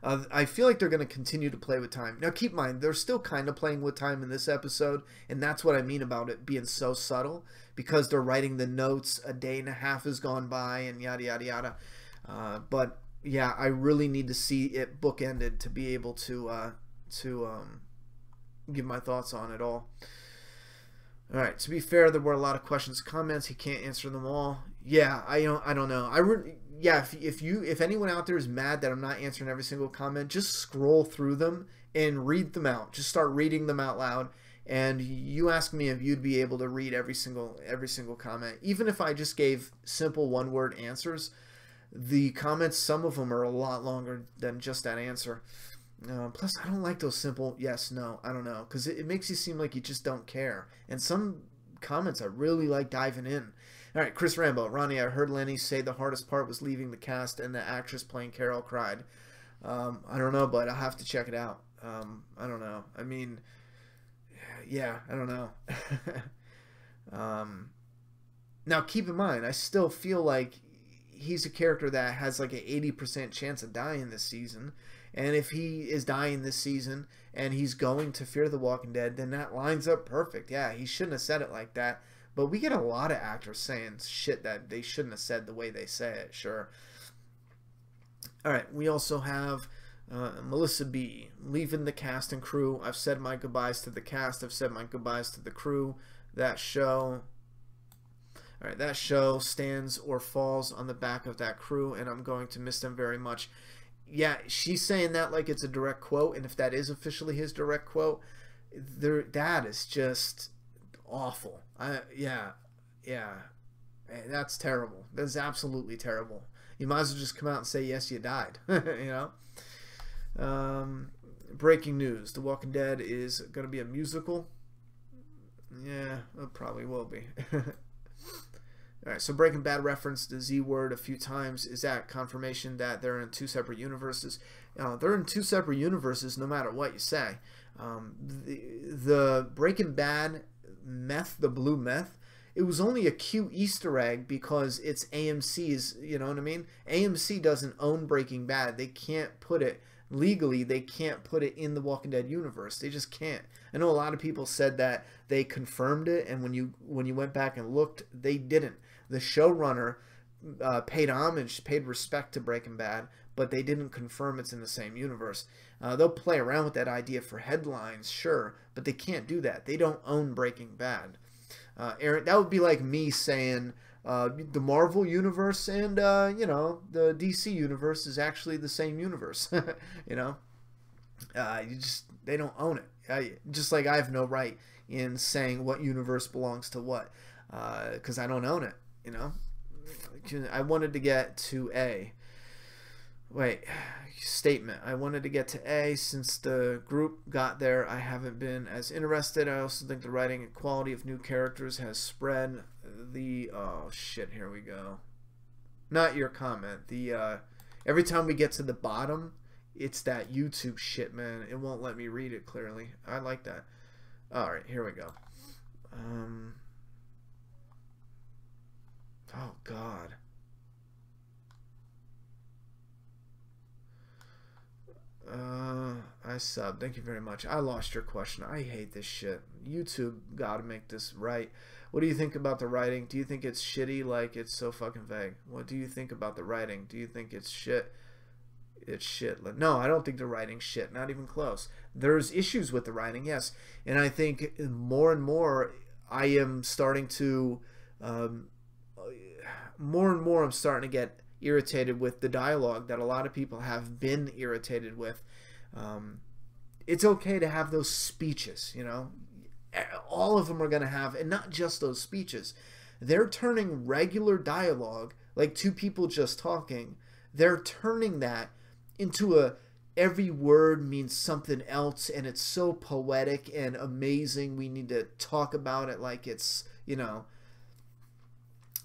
I feel like they're going to continue to play with time. Now, keep in mind, they're still kind of playing with time in this episode, and that's what I mean about it being so subtle, because they're writing the notes, a day and a half has gone by, and yada, yada, yada. But yeah, I really need to see it bookended to be able to give my thoughts on it all. All right. To be fair, there were a lot of questions, comments. He can't answer them all. Yeah, I don't know. If anyone out there is mad that I'm not answering every single comment, just scroll through them and read them out. Just start reading them out loud. And you ask me if you'd be able to read every single comment, even if I just gave simple one-word answers. The comments, some of them are a lot longer than just that answer. Plus, I don't like those simple yes, no, I don't know, because it makes you seem like you just don't care. And some comments I really like diving in. All right, Chris Rambo. Ronnie, I heard Lenny say the hardest part was leaving the cast and the actress playing Carol cried. I don't know, but I'll have to check it out. I don't know. I mean, yeah, I don't know. Now, keep in mind, I still feel like he's a character that has like an 80% chance of dying this season. And if he is dying this season and he's going to Fear the Walking Dead, then that lines up perfect. Yeah, he shouldn't have said it like that. But we get a lot of actors saying shit that they shouldn't have said the way they say it, sure. All right, we also have Melissa B. leaving the cast and crew. I've said my goodbyes to the cast. I've said my goodbyes to the crew. That show... All right, that show stands or falls on the back of that crew, and I'm going to miss them very much. Yeah, she's saying that like it's a direct quote, and if that is officially his direct quote, that is just awful. Yeah, that's terrible. That's absolutely terrible. You might as well just come out and say, yes, you died, you know? Breaking news. The Walking Dead is going to be a musical. Yeah, it probably will be. All right, so Breaking Bad referenced the Z word a few times. Is that confirmation that they're in two separate universes? They're in two separate universes no matter what you say. The Breaking Bad meth, the blue meth, it was only a cute Easter egg because it's AMC's, you know what I mean? AMC doesn't own Breaking Bad. They can't put it legally, they can't put it in the Walking Dead universe. They just can't. I know a lot of people said that they confirmed it, and when you went back and looked, they didn't. The showrunner paid homage, paid respect to Breaking Bad, but they didn't confirm it's in the same universe. They'll play around with that idea for headlines, sure, but they can't do that. They don't own Breaking Bad. Aaron, that would be like me saying the Marvel universe and you know, the DC universe is actually the same universe. You know, they don't own it. Just like I have no right in saying what universe belongs to what, because I don't own it. You know, I wanted to get to A. Wait, statement. I wanted to get to A since the group got there. I haven't been as interested. I also think the writing and quality of new characters has spread the... Oh, shit, here we go. Not your comment. The every time we get to the bottom, it's that YouTube shit, man. It won't let me read it clearly. I like that. All right, here we go. Oh, God. I subbed. Thank you very much. I lost your question. I hate this shit. YouTube gotta make this right. What do you think about the writing? Do you think it's shitty? Like, it's so fucking vague. What do you think about the writing? Do you think it's shit? It's shit. No, I don't think the writing's shit. Not even close. There's issues with the writing, yes. And I think more and more I am starting to... more and more I'm starting to get irritated with the dialogue that a lot of people have been irritated with. It's okay to have those speeches, you know. All of them are going to have, and not just those speeches. They're turning regular dialogue, like two people just talking, they're turning that into a every word means something else, and it's so poetic and amazing. We need to talk about it like it's, you know,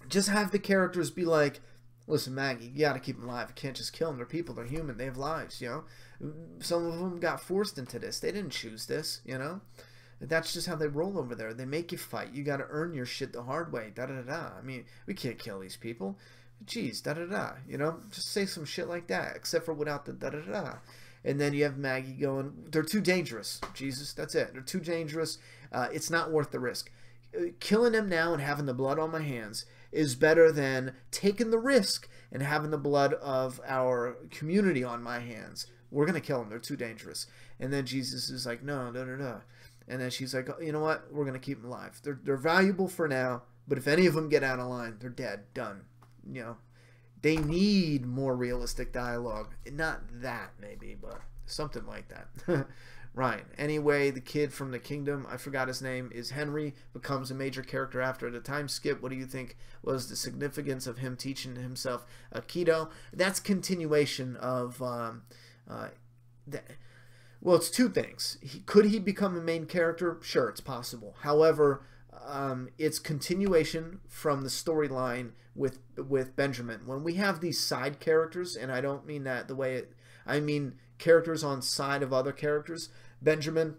just have the characters be like, listen, Maggie, you gotta keep them alive. You can't just kill them. They're people. They're human. They have lives, you know. Some of them got forced into this. They didn't choose this, you know. That's just how they roll over there. They make you fight. You gotta earn your shit the hard way. Da-da-da-da. I mean, we can't kill these people. Jeez, da-da-da. You know, just say some shit like that, except for without the da-da-da. And then you have Maggie going, they're too dangerous. Jesus, that's it. They're too dangerous. It's not worth the risk. Killing them now and having the blood on my hands is better than taking the risk and having the blood of our community on my hands. We're going to kill them. They're too dangerous. And then Jesus is like, no, da-da-da. And then she's like, you know what? We're going to keep them alive. They're valuable for now, but if any of them get out of line, they're dead. Done. You know, they need more realistic dialogue. Not that, maybe, but something like that. Right. Anyway, the kid from the kingdom, I forgot his name, is Henry, becomes a major character after the time skip. What do you think was the significance of him teaching himself Aikido? That's continuation of... well, it's two things. Could he become a main character? Sure, it's possible. However, it's continuation from the storyline with Benjamin. When we have these side characters, and I don't mean that the way I mean characters on side of other characters. Benjamin,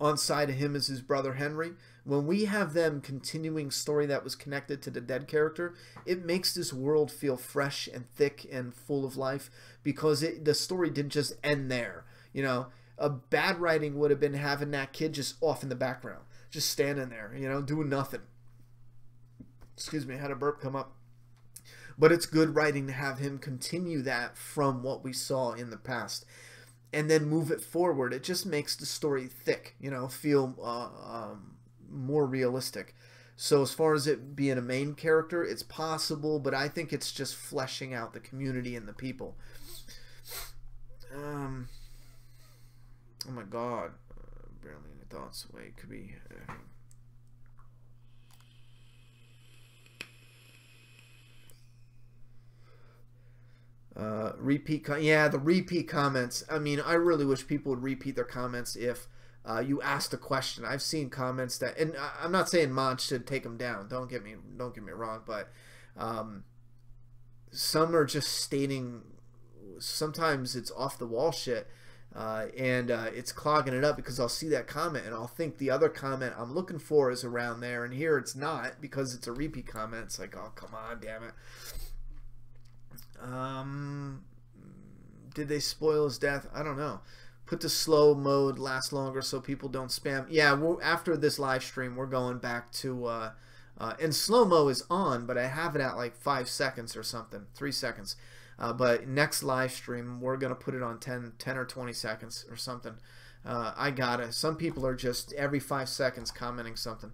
on side of him is his brother Henry. When we have them continuing story that was connected to the dead character, it makes this world feel fresh and thick and full of life, because the story didn't just end there. You know, a bad writing would have been having that kid just off in the background, just standing there, you know, doing nothing. Excuse me, I had a burp come up. But it's good writing to have him continue that from what we saw in the past and then move it forward. It just makes the story thick, you know, feel more realistic. So as far as it being a main character, it's possible, but I think it's just fleshing out the community and the people. Oh my God. Barely any thoughts. Wait, it could be... the repeat comments. I mean, I really wish people would repeat their comments if you asked a question. I've seen comments that, and I'm not saying Monch should take them down. Don't get me wrong, but some are just stating. Sometimes it's off the wall shit, and it's clogging it up because I'll see that comment and I'll think the other comment I'm looking for is around there, and here it's not because it's a repeat comment. It's like, oh, come on, damn it. Did they spoil his death? I don't know. Put the slow mode last longer so people don't spam. Yeah, after this live stream, we're going back to and slow-mo is on, but I have it at like 5 seconds or something, 3 seconds. But next live stream, we're going to put it on 10 or 20 seconds or something. I got it. Some people are just every 5 seconds commenting something.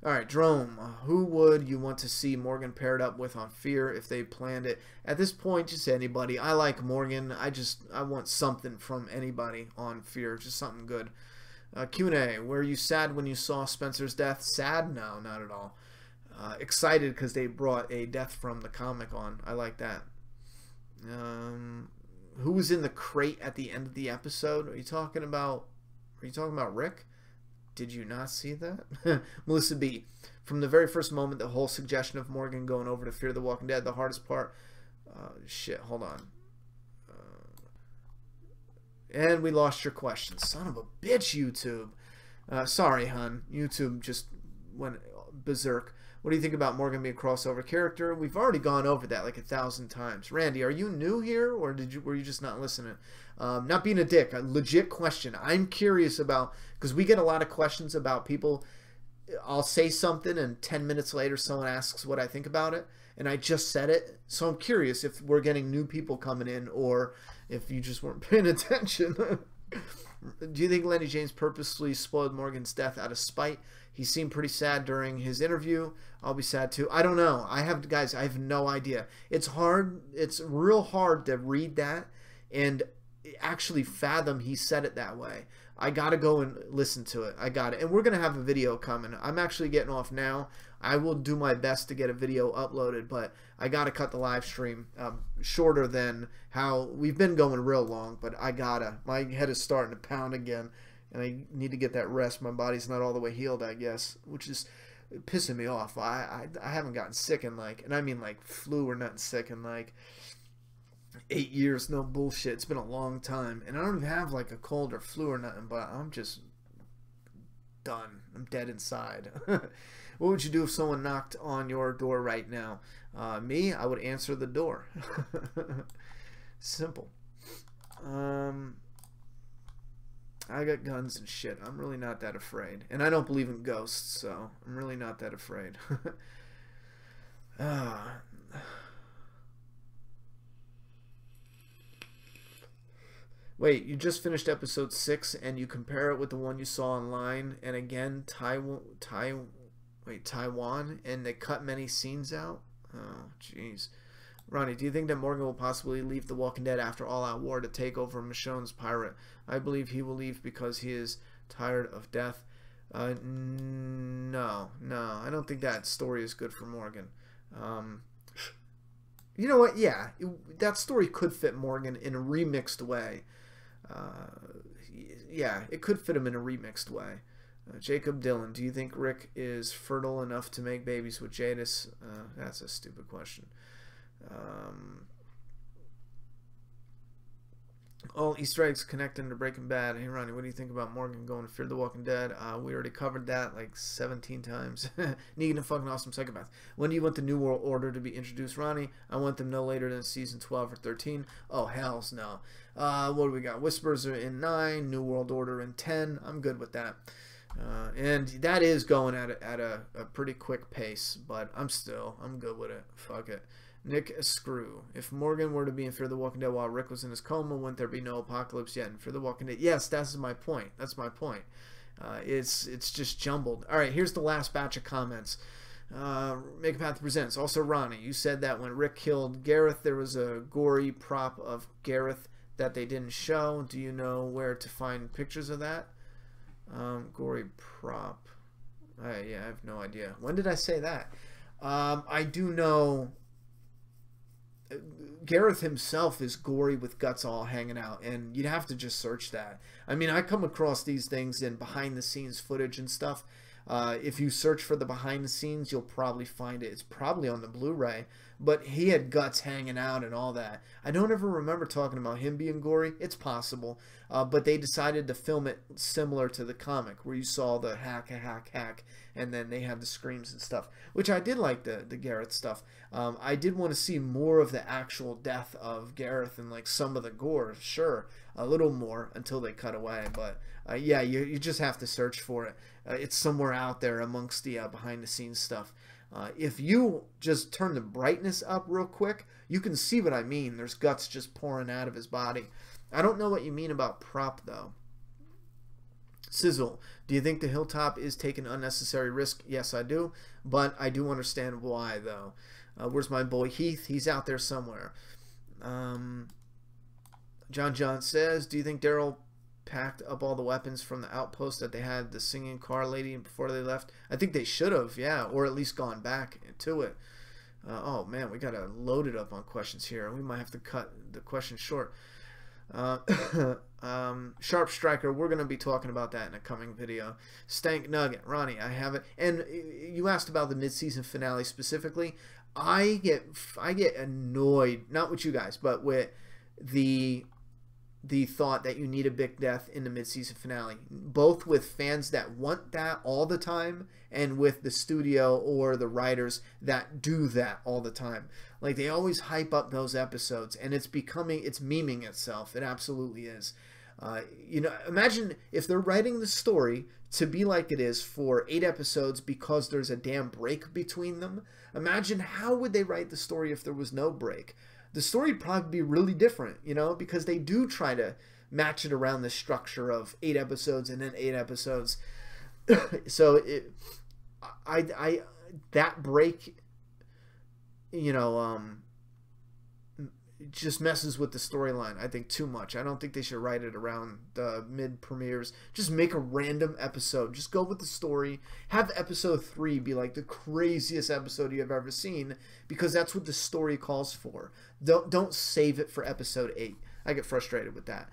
All right, Drome, who would you want to see Morgan paired up with on Fear if they planned it? At this point, just anybody. I like Morgan. I want something from anybody on Fear, just something good. Q&A, were you sad when you saw Spencer's death? Sad? No, not at all. Excited because they brought a death from the comic on. I like that. Who was in the crate at the end of the episode? Are you talking about Rick? Did you not see that? Melissa B. From the very first moment, the whole suggestion of Morgan going over to Fear the Walking Dead, the hardest part... shit, hold on. And we lost your question. Son of a bitch, YouTube. Sorry, hun. YouTube just went berserk. What do you think about Morgan being a crossover character? We've already gone over that like 1,000 times. Randy, are you new here, or were you just not listening? Not being a dick. A legit question. I'm curious about, because we get a lot of questions about people. I'll say something and 10 minutes later someone asks what I think about it, and I just said it. So I'm curious if we're getting new people coming in or if you just weren't paying attention. Do you think Lenny James purposely spoiled Morgan's death out of spite? He seemed pretty sad during his interview. I'll be sad too. I don't know. I have no idea. It's hard. It's real hard to read that and actually fathom he said it that way. I gotta go and listen to it. I got it. And we're gonna have a video coming. I'm actually getting off now. I will do my best to get a video uploaded, but I gotta cut the live stream shorter than how we've been going real long, but I gotta. My head is starting to pound again, and I need to get that rest. My body's not all the way healed, I guess, which is pissing me off. I haven't gotten sick in like, and I mean like flu or nothing, sick in like 8 years. No bullshit. It's been a long time, and I don't even have like a cold or flu or nothing, but I'm just done. I'm dead inside. What would you do if someone knocked on your door right now? Me, I would answer the door. Simple. I got guns and shit. I'm really not that afraid. And I don't believe in ghosts, so I'm really not that afraid. Wait, you just finished episode 6 and you compare it with the one you saw online, and again, Taiwan, and they cut many scenes out? Oh, jeez. Ronnie, do you think that Morgan will possibly leave The Walking Dead after All Out War to take over Michonne's pirate? I believe he will leave because he is tired of death. No, I don't think that story is good for Morgan. You know what? Yeah, that story could fit Morgan in a remixed way. Yeah, it could fit him in a remixed way. Jacob Dillon, do you think Rick is fertile enough to make babies with Jadis? That's a stupid question. All Easter eggs connecting to Breaking Bad. Hey Ronnie, what do you think about Morgan going to Fear the Walking Dead? We already covered that like 17 times. Negan, a fucking awesome psychopath. When do you want the New World Order to be introduced, Ronnie? I want them no later than season 12 or 13. Oh, hells no. What do we got? Whispers are in 9, New World Order in 10. I'm good with that. And that is going at a pretty quick pace, but I'm good with it. Fuck it. Nick Screw. If Morgan were to be in Fear the Walking Dead while Rick was in his coma, wouldn't there be no apocalypse yet in Fear the Walking Dead? Yes, that's my point. That's my point. It's just jumbled. All right, here's the last batch of comments. Make a Path presents. Also, Ronnie, you said that when Rick killed Gareth, there was a gory prop of Gareth that they didn't show. Do you know where to find pictures of that? Gory prop. Yeah, I have no idea. When did I say that? I do know Gareth himself is gory with guts all hanging out, and you'd have to just search that. I mean, I come across these things in behind the scenes footage and stuff. If you search for the behind the scenes, you'll probably find it. It's probably on the Blu-ray, but he had guts hanging out and all that. I don't ever remember talking about him being gory. It's possible, but they decided to film it similar to the comic, where you saw the hack, and then they had the screams and stuff, which I did like the Gareth stuff. I did want to see more of the actual death of Gareth and like some of the gore, sure, a little more until they cut away, but yeah, you just have to search for it. It's somewhere out there amongst the behind the scenes stuff. If you just turn the brightness up real quick, you can see what I mean. There's guts just pouring out of his body. I don't know what you mean about prop, though. Sizzle, do you think the Hilltop is taking unnecessary risk? Yes, I do, but I do understand why, though. Where's my boy Heath? He's out there somewhere. John says, do you think Daryl packed up all the weapons from the outpost that they had the singing car lady before they left? I think they should have, yeah, or at least gone back to it. Oh man, we gotta load it up on questions here. We might have to cut the question short. Sharp Striker, we're gonna be talking about that in a coming video. Stank Nugget, Ronnie, I have it. And you asked about the mid-season finale specifically. I get annoyed, not with you guys, but with the thought that you need a big death in the mid-season finale, both with fans that want that all the time and with the studio or the writers that do that all the time. Like, they always hype up those episodes, and it's memeing itself. It absolutely is. You know, imagine if they're writing the story to be like it is for 8 episodes because there's a damn break between them. Imagine how would they write the story if there was no break. The story would probably be really different, you know, because they do try to match it around the structure of 8 episodes and then 8 episodes. So that break, you know, just messes with the storyline, I think, too much. I don't think they should write it around the mid premieres. Just make a random episode. Just go with the story. Have episode 3 be like the craziest episode you've ever seen, because that's what the story calls for. Don't save it for episode 8. I get frustrated with that.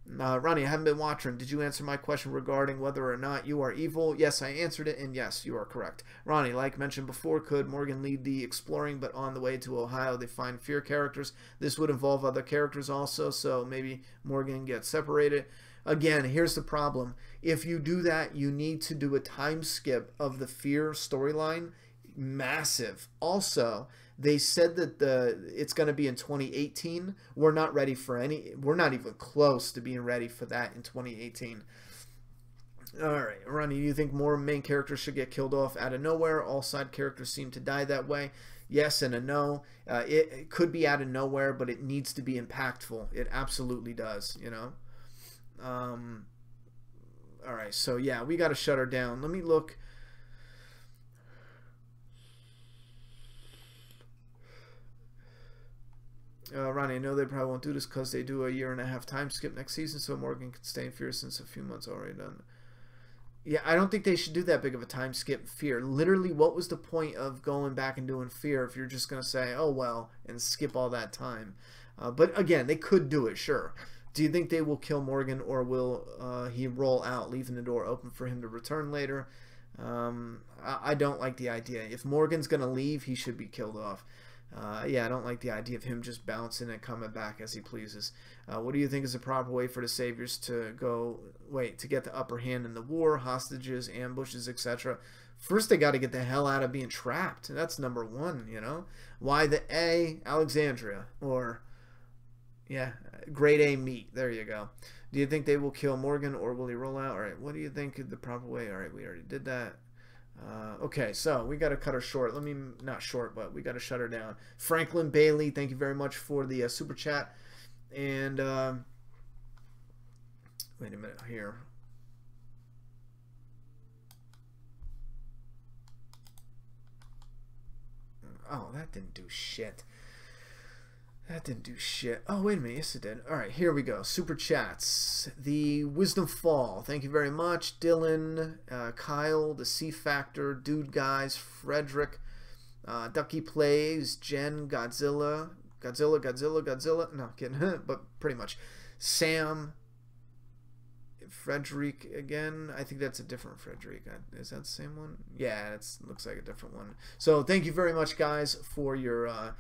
Ronnie, I haven't been watching. Did you answer my question regarding whether or not you are evil? Yes, I answered it, and yes, you are correct. Ronnie, like mentioned before, could Morgan lead the exploring, but on the way to Ohio they find fear characters? This would involve other characters also, so maybe Morgan gets separated. Again, here's the problem. If you do that, you need to do a time skip of the fear storyline. Massive. Also, they said that it's going to be in 2018. We're not ready for we're not even close to being ready for that in 2018. All right, Ronnie, do you think more main characters should get killed off out of nowhere? All side characters seem to die that way. Yes and a no. It could be out of nowhere, but it needs to be impactful. It absolutely does, you know. All right, so yeah, we got to shut her down. Let me look. Ronnie, I know they probably won't do this because they do a 1.5-year time skip next season, so Morgan can stay in Fear since a few months already done. Yeah, I don't think they should do that big of a time skip Fear. Literally, what was the point of going back and doing Fear if you're just going to say, oh, well, and skip all that time? But again, they could do it, sure. Do you think they will kill Morgan, or will he roll out, leaving the door open for him to return later? I don't like the idea. If Morgan's going to leave, he should be killed off. Yeah, I don't like the idea of him just bouncing and coming back as he pleases. What do you think is the proper way for the Saviors to get the upper hand in the war, hostages, ambushes, etc.? First, they got to get the hell out of being trapped. That's number one, you know? Why the A, Alexandria, or, yeah, grade A meat. There you go. Do you think they will kill Morgan, or will he roll out? All right, what do you think is the proper way? All right, we already did that. Okay, so we got to cut her short. Not short, but we got to shut her down. Franklin Bailey, thank you very much for the super chat. And wait a minute here. Oh, that didn't do shit. That didn't do shit. Oh, wait a minute. Yes, it did. All right, here we go. Super chats. The Wisdom Fall. Thank you very much. Dylan, Kyle, the C Factor, Dude Guys, Frederick, Ducky Plays, Jen, Godzilla, Godzilla. No, kidding. But pretty much. Sam Frederick again. I think that's a different Frederick. Is that the same one? Yeah, it looks like a different one. So thank you very much, guys, for your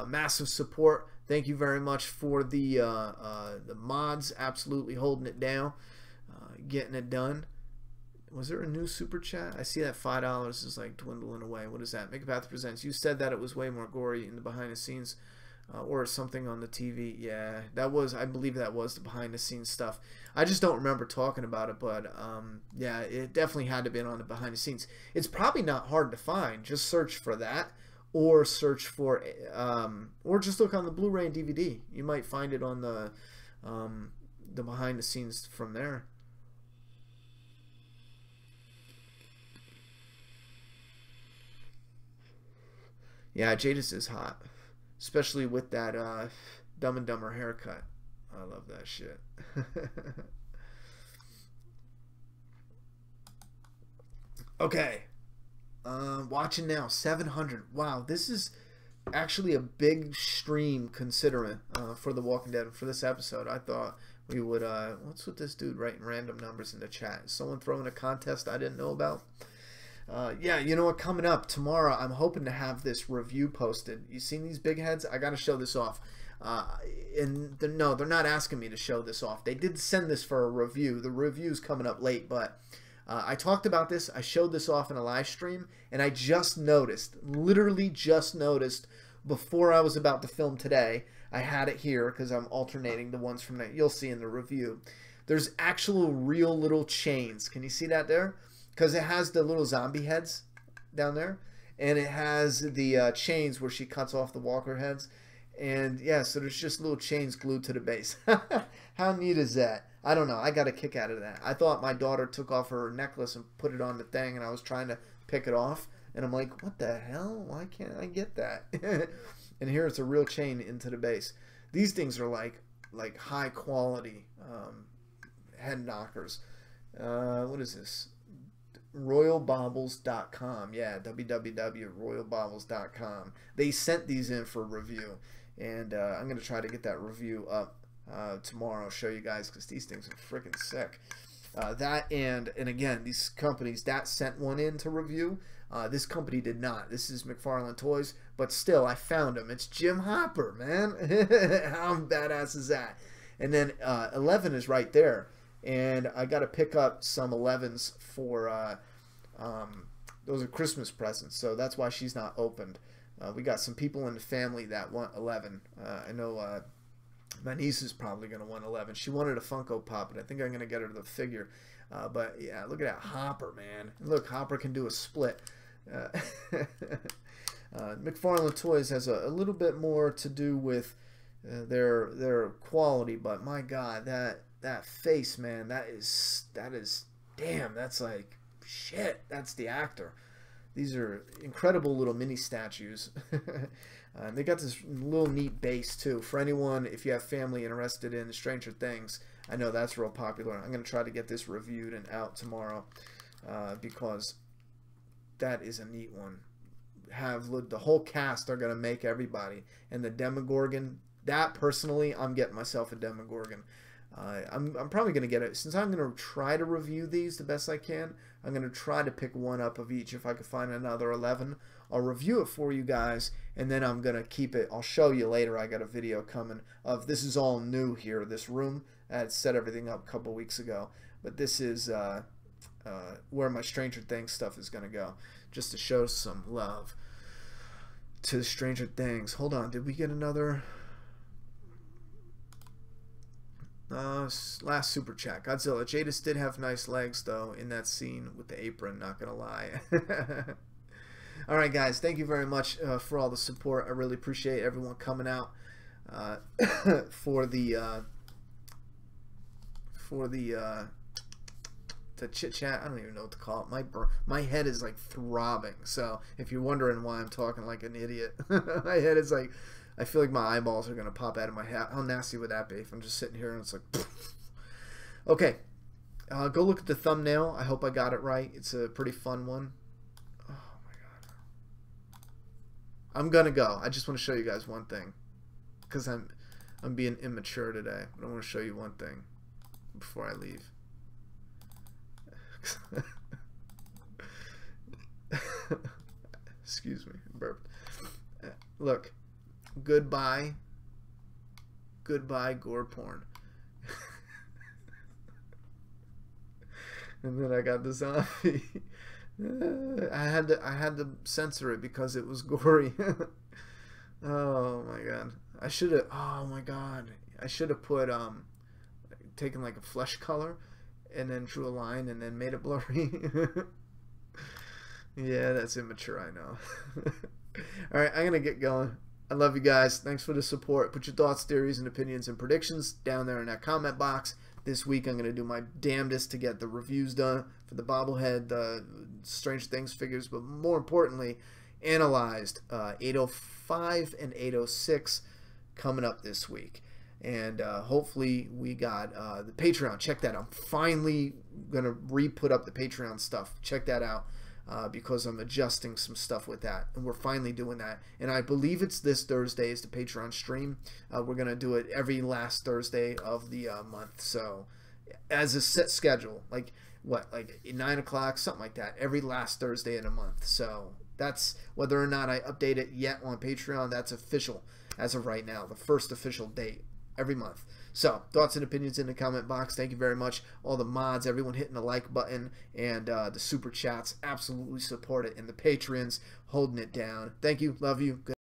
massive support. Thank you very much for the mods, absolutely holding it down, getting it done. Was there a new super chat? I see that $5 is like dwindling away. What is that? Megapath Presents. You said that it was way more gory in the behind the scenes, or something on the TV. Yeah, that was. I believe that was the behind the scenes stuff. I just don't remember talking about it, but yeah, it definitely had to be on the behind the scenes. It's probably not hard to find. Just search for that, or search for, or just look on the Blu-ray and DVD. You might find it on the behind the scenes from there. Yeah, Jadis is hot, especially with that Dumb and Dumber haircut. I love that shit. Okay, watching now, 700. Wow, this is actually a big stream considering for The Walking Dead. For this episode, I thought we would. What's with this dude writing random numbers in the chat? Is someone throwing a contest I didn't know about? Yeah, you know what? Coming up tomorrow, I'm hoping to have this review posted. You seen these big heads? I got to show this off. No, they're not asking me to show this off. They did send this for a review. The review's coming up late, but I talked about this. I showed this off in a live stream, and I just noticed, literally just noticed, before I was about to film today. I had it here because I'm alternating the ones from that you'll see in the review. There's actual real little chains. Can you see that there? Because it has the little zombie heads down there, and it has the chains where she cuts off the walker heads, and yeah, so there's just little chains glued to the base. How neat is that? I don't know. I got a kick out of that. I thought my daughter took off her necklace and put it on the thing, and I was trying to pick it off, and I'm like, what the hell? Why can't I get that? And here it's a real chain into the base. These things are like high quality head knockers. What is this? RoyalBaubles.com. Yeah, www.royalbaubles.com. They sent these in for review, and I'm going to try to get that review up tomorrow. Show you guys, because these things are freaking sick. That and again, these companies that sent one in to review. This company did not. This is McFarlane Toys, but still, I found him. It's Jim Hopper, man. How badass is that? And then 11 is right there. And I got to pick up some 11s for, those are Christmas presents, so that's why she's not opened. We got some people in the family that want 11. I know my niece is probably going to want 11. She wanted a Funko Pop, but I think I'm going to get her the figure. But yeah, look at that Hopper, man. Look, Hopper can do a split. McFarlane Toys has a little bit more to do with their quality, but my God, that face, man, that is damn, that's like shit. That's the actor. These are incredible little mini statues. They got this little neat base too. For anyone, if you have family interested in Stranger Things, I know that's real popular. I'm gonna try to get this reviewed and out tomorrow because that is a neat one. Have the whole cast are gonna make everybody, and the Demogorgon. That personally, I'm getting myself a Demogorgon. I'm probably going to get it. Since I'm going to try to review these the best I can, I'm going to try to pick one up of each. If I could find another 11, I'll review it for you guys, and then I'm going to keep it. I'll show you later. I got a video coming of this is all new here, this room. I had set everything up a couple weeks ago, but this is where my Stranger Things stuff is going to go, just to show some love to Stranger Things. Hold on, did we get another... last super chat. Godzilla. Jadis did have nice legs though in that scene with the apron, not gonna lie. Alright guys, thank you very much for all the support. I really appreciate everyone coming out for the chit chat. I don't even know what to call it. My head is like throbbing, so if you're wondering why I'm talking like an idiot, my head is like, I feel like my eyeballs are going to pop out of my head. How nasty would that be if I'm just sitting here and it's like... Okay. Go look at the thumbnail. I hope I got it right. It's a pretty fun one. Oh, my God. I'm going to go. I just want to show you guys one thing. because I'm being immature today. But I want to show you one thing before I leave. Excuse me, burped. Look, goodbye gore porn. And then I got the zombie. I had to censor it because it was gory. Oh my god. I should have. Oh my god. I should have put taken like a flesh color and then drew a line and then made it blurry. Yeah, that's immature, I know. Alright, I'm gonna get going. I love you guys. Thanks for the support. Put your thoughts, theories, and opinions and predictions down there in that comment box. This week I'm going to do my damnedest to get the reviews done for the bobblehead, the Stranger Things figures, but more importantly, analyzed 805 and 806 coming up this week. And hopefully we got the Patreon. Check that out. I'm finally going to re-put up the Patreon stuff. Check that out. Because I'm adjusting some stuff with that, and we're finally doing that. And I believe it's this Thursday is the Patreon stream. We're gonna do it every last Thursday of the month, so as a set schedule, like 9 o'clock, something like that, every last Thursday in a month. So that's, whether or not I update it yet on Patreon, that's official as of right now, the first official date every month. So, thoughts and opinions in the comment box. Thank you very much. All the mods, everyone hitting the like button, and the super chats, absolutely support it. And the patrons holding it down. Thank you. Love you. Good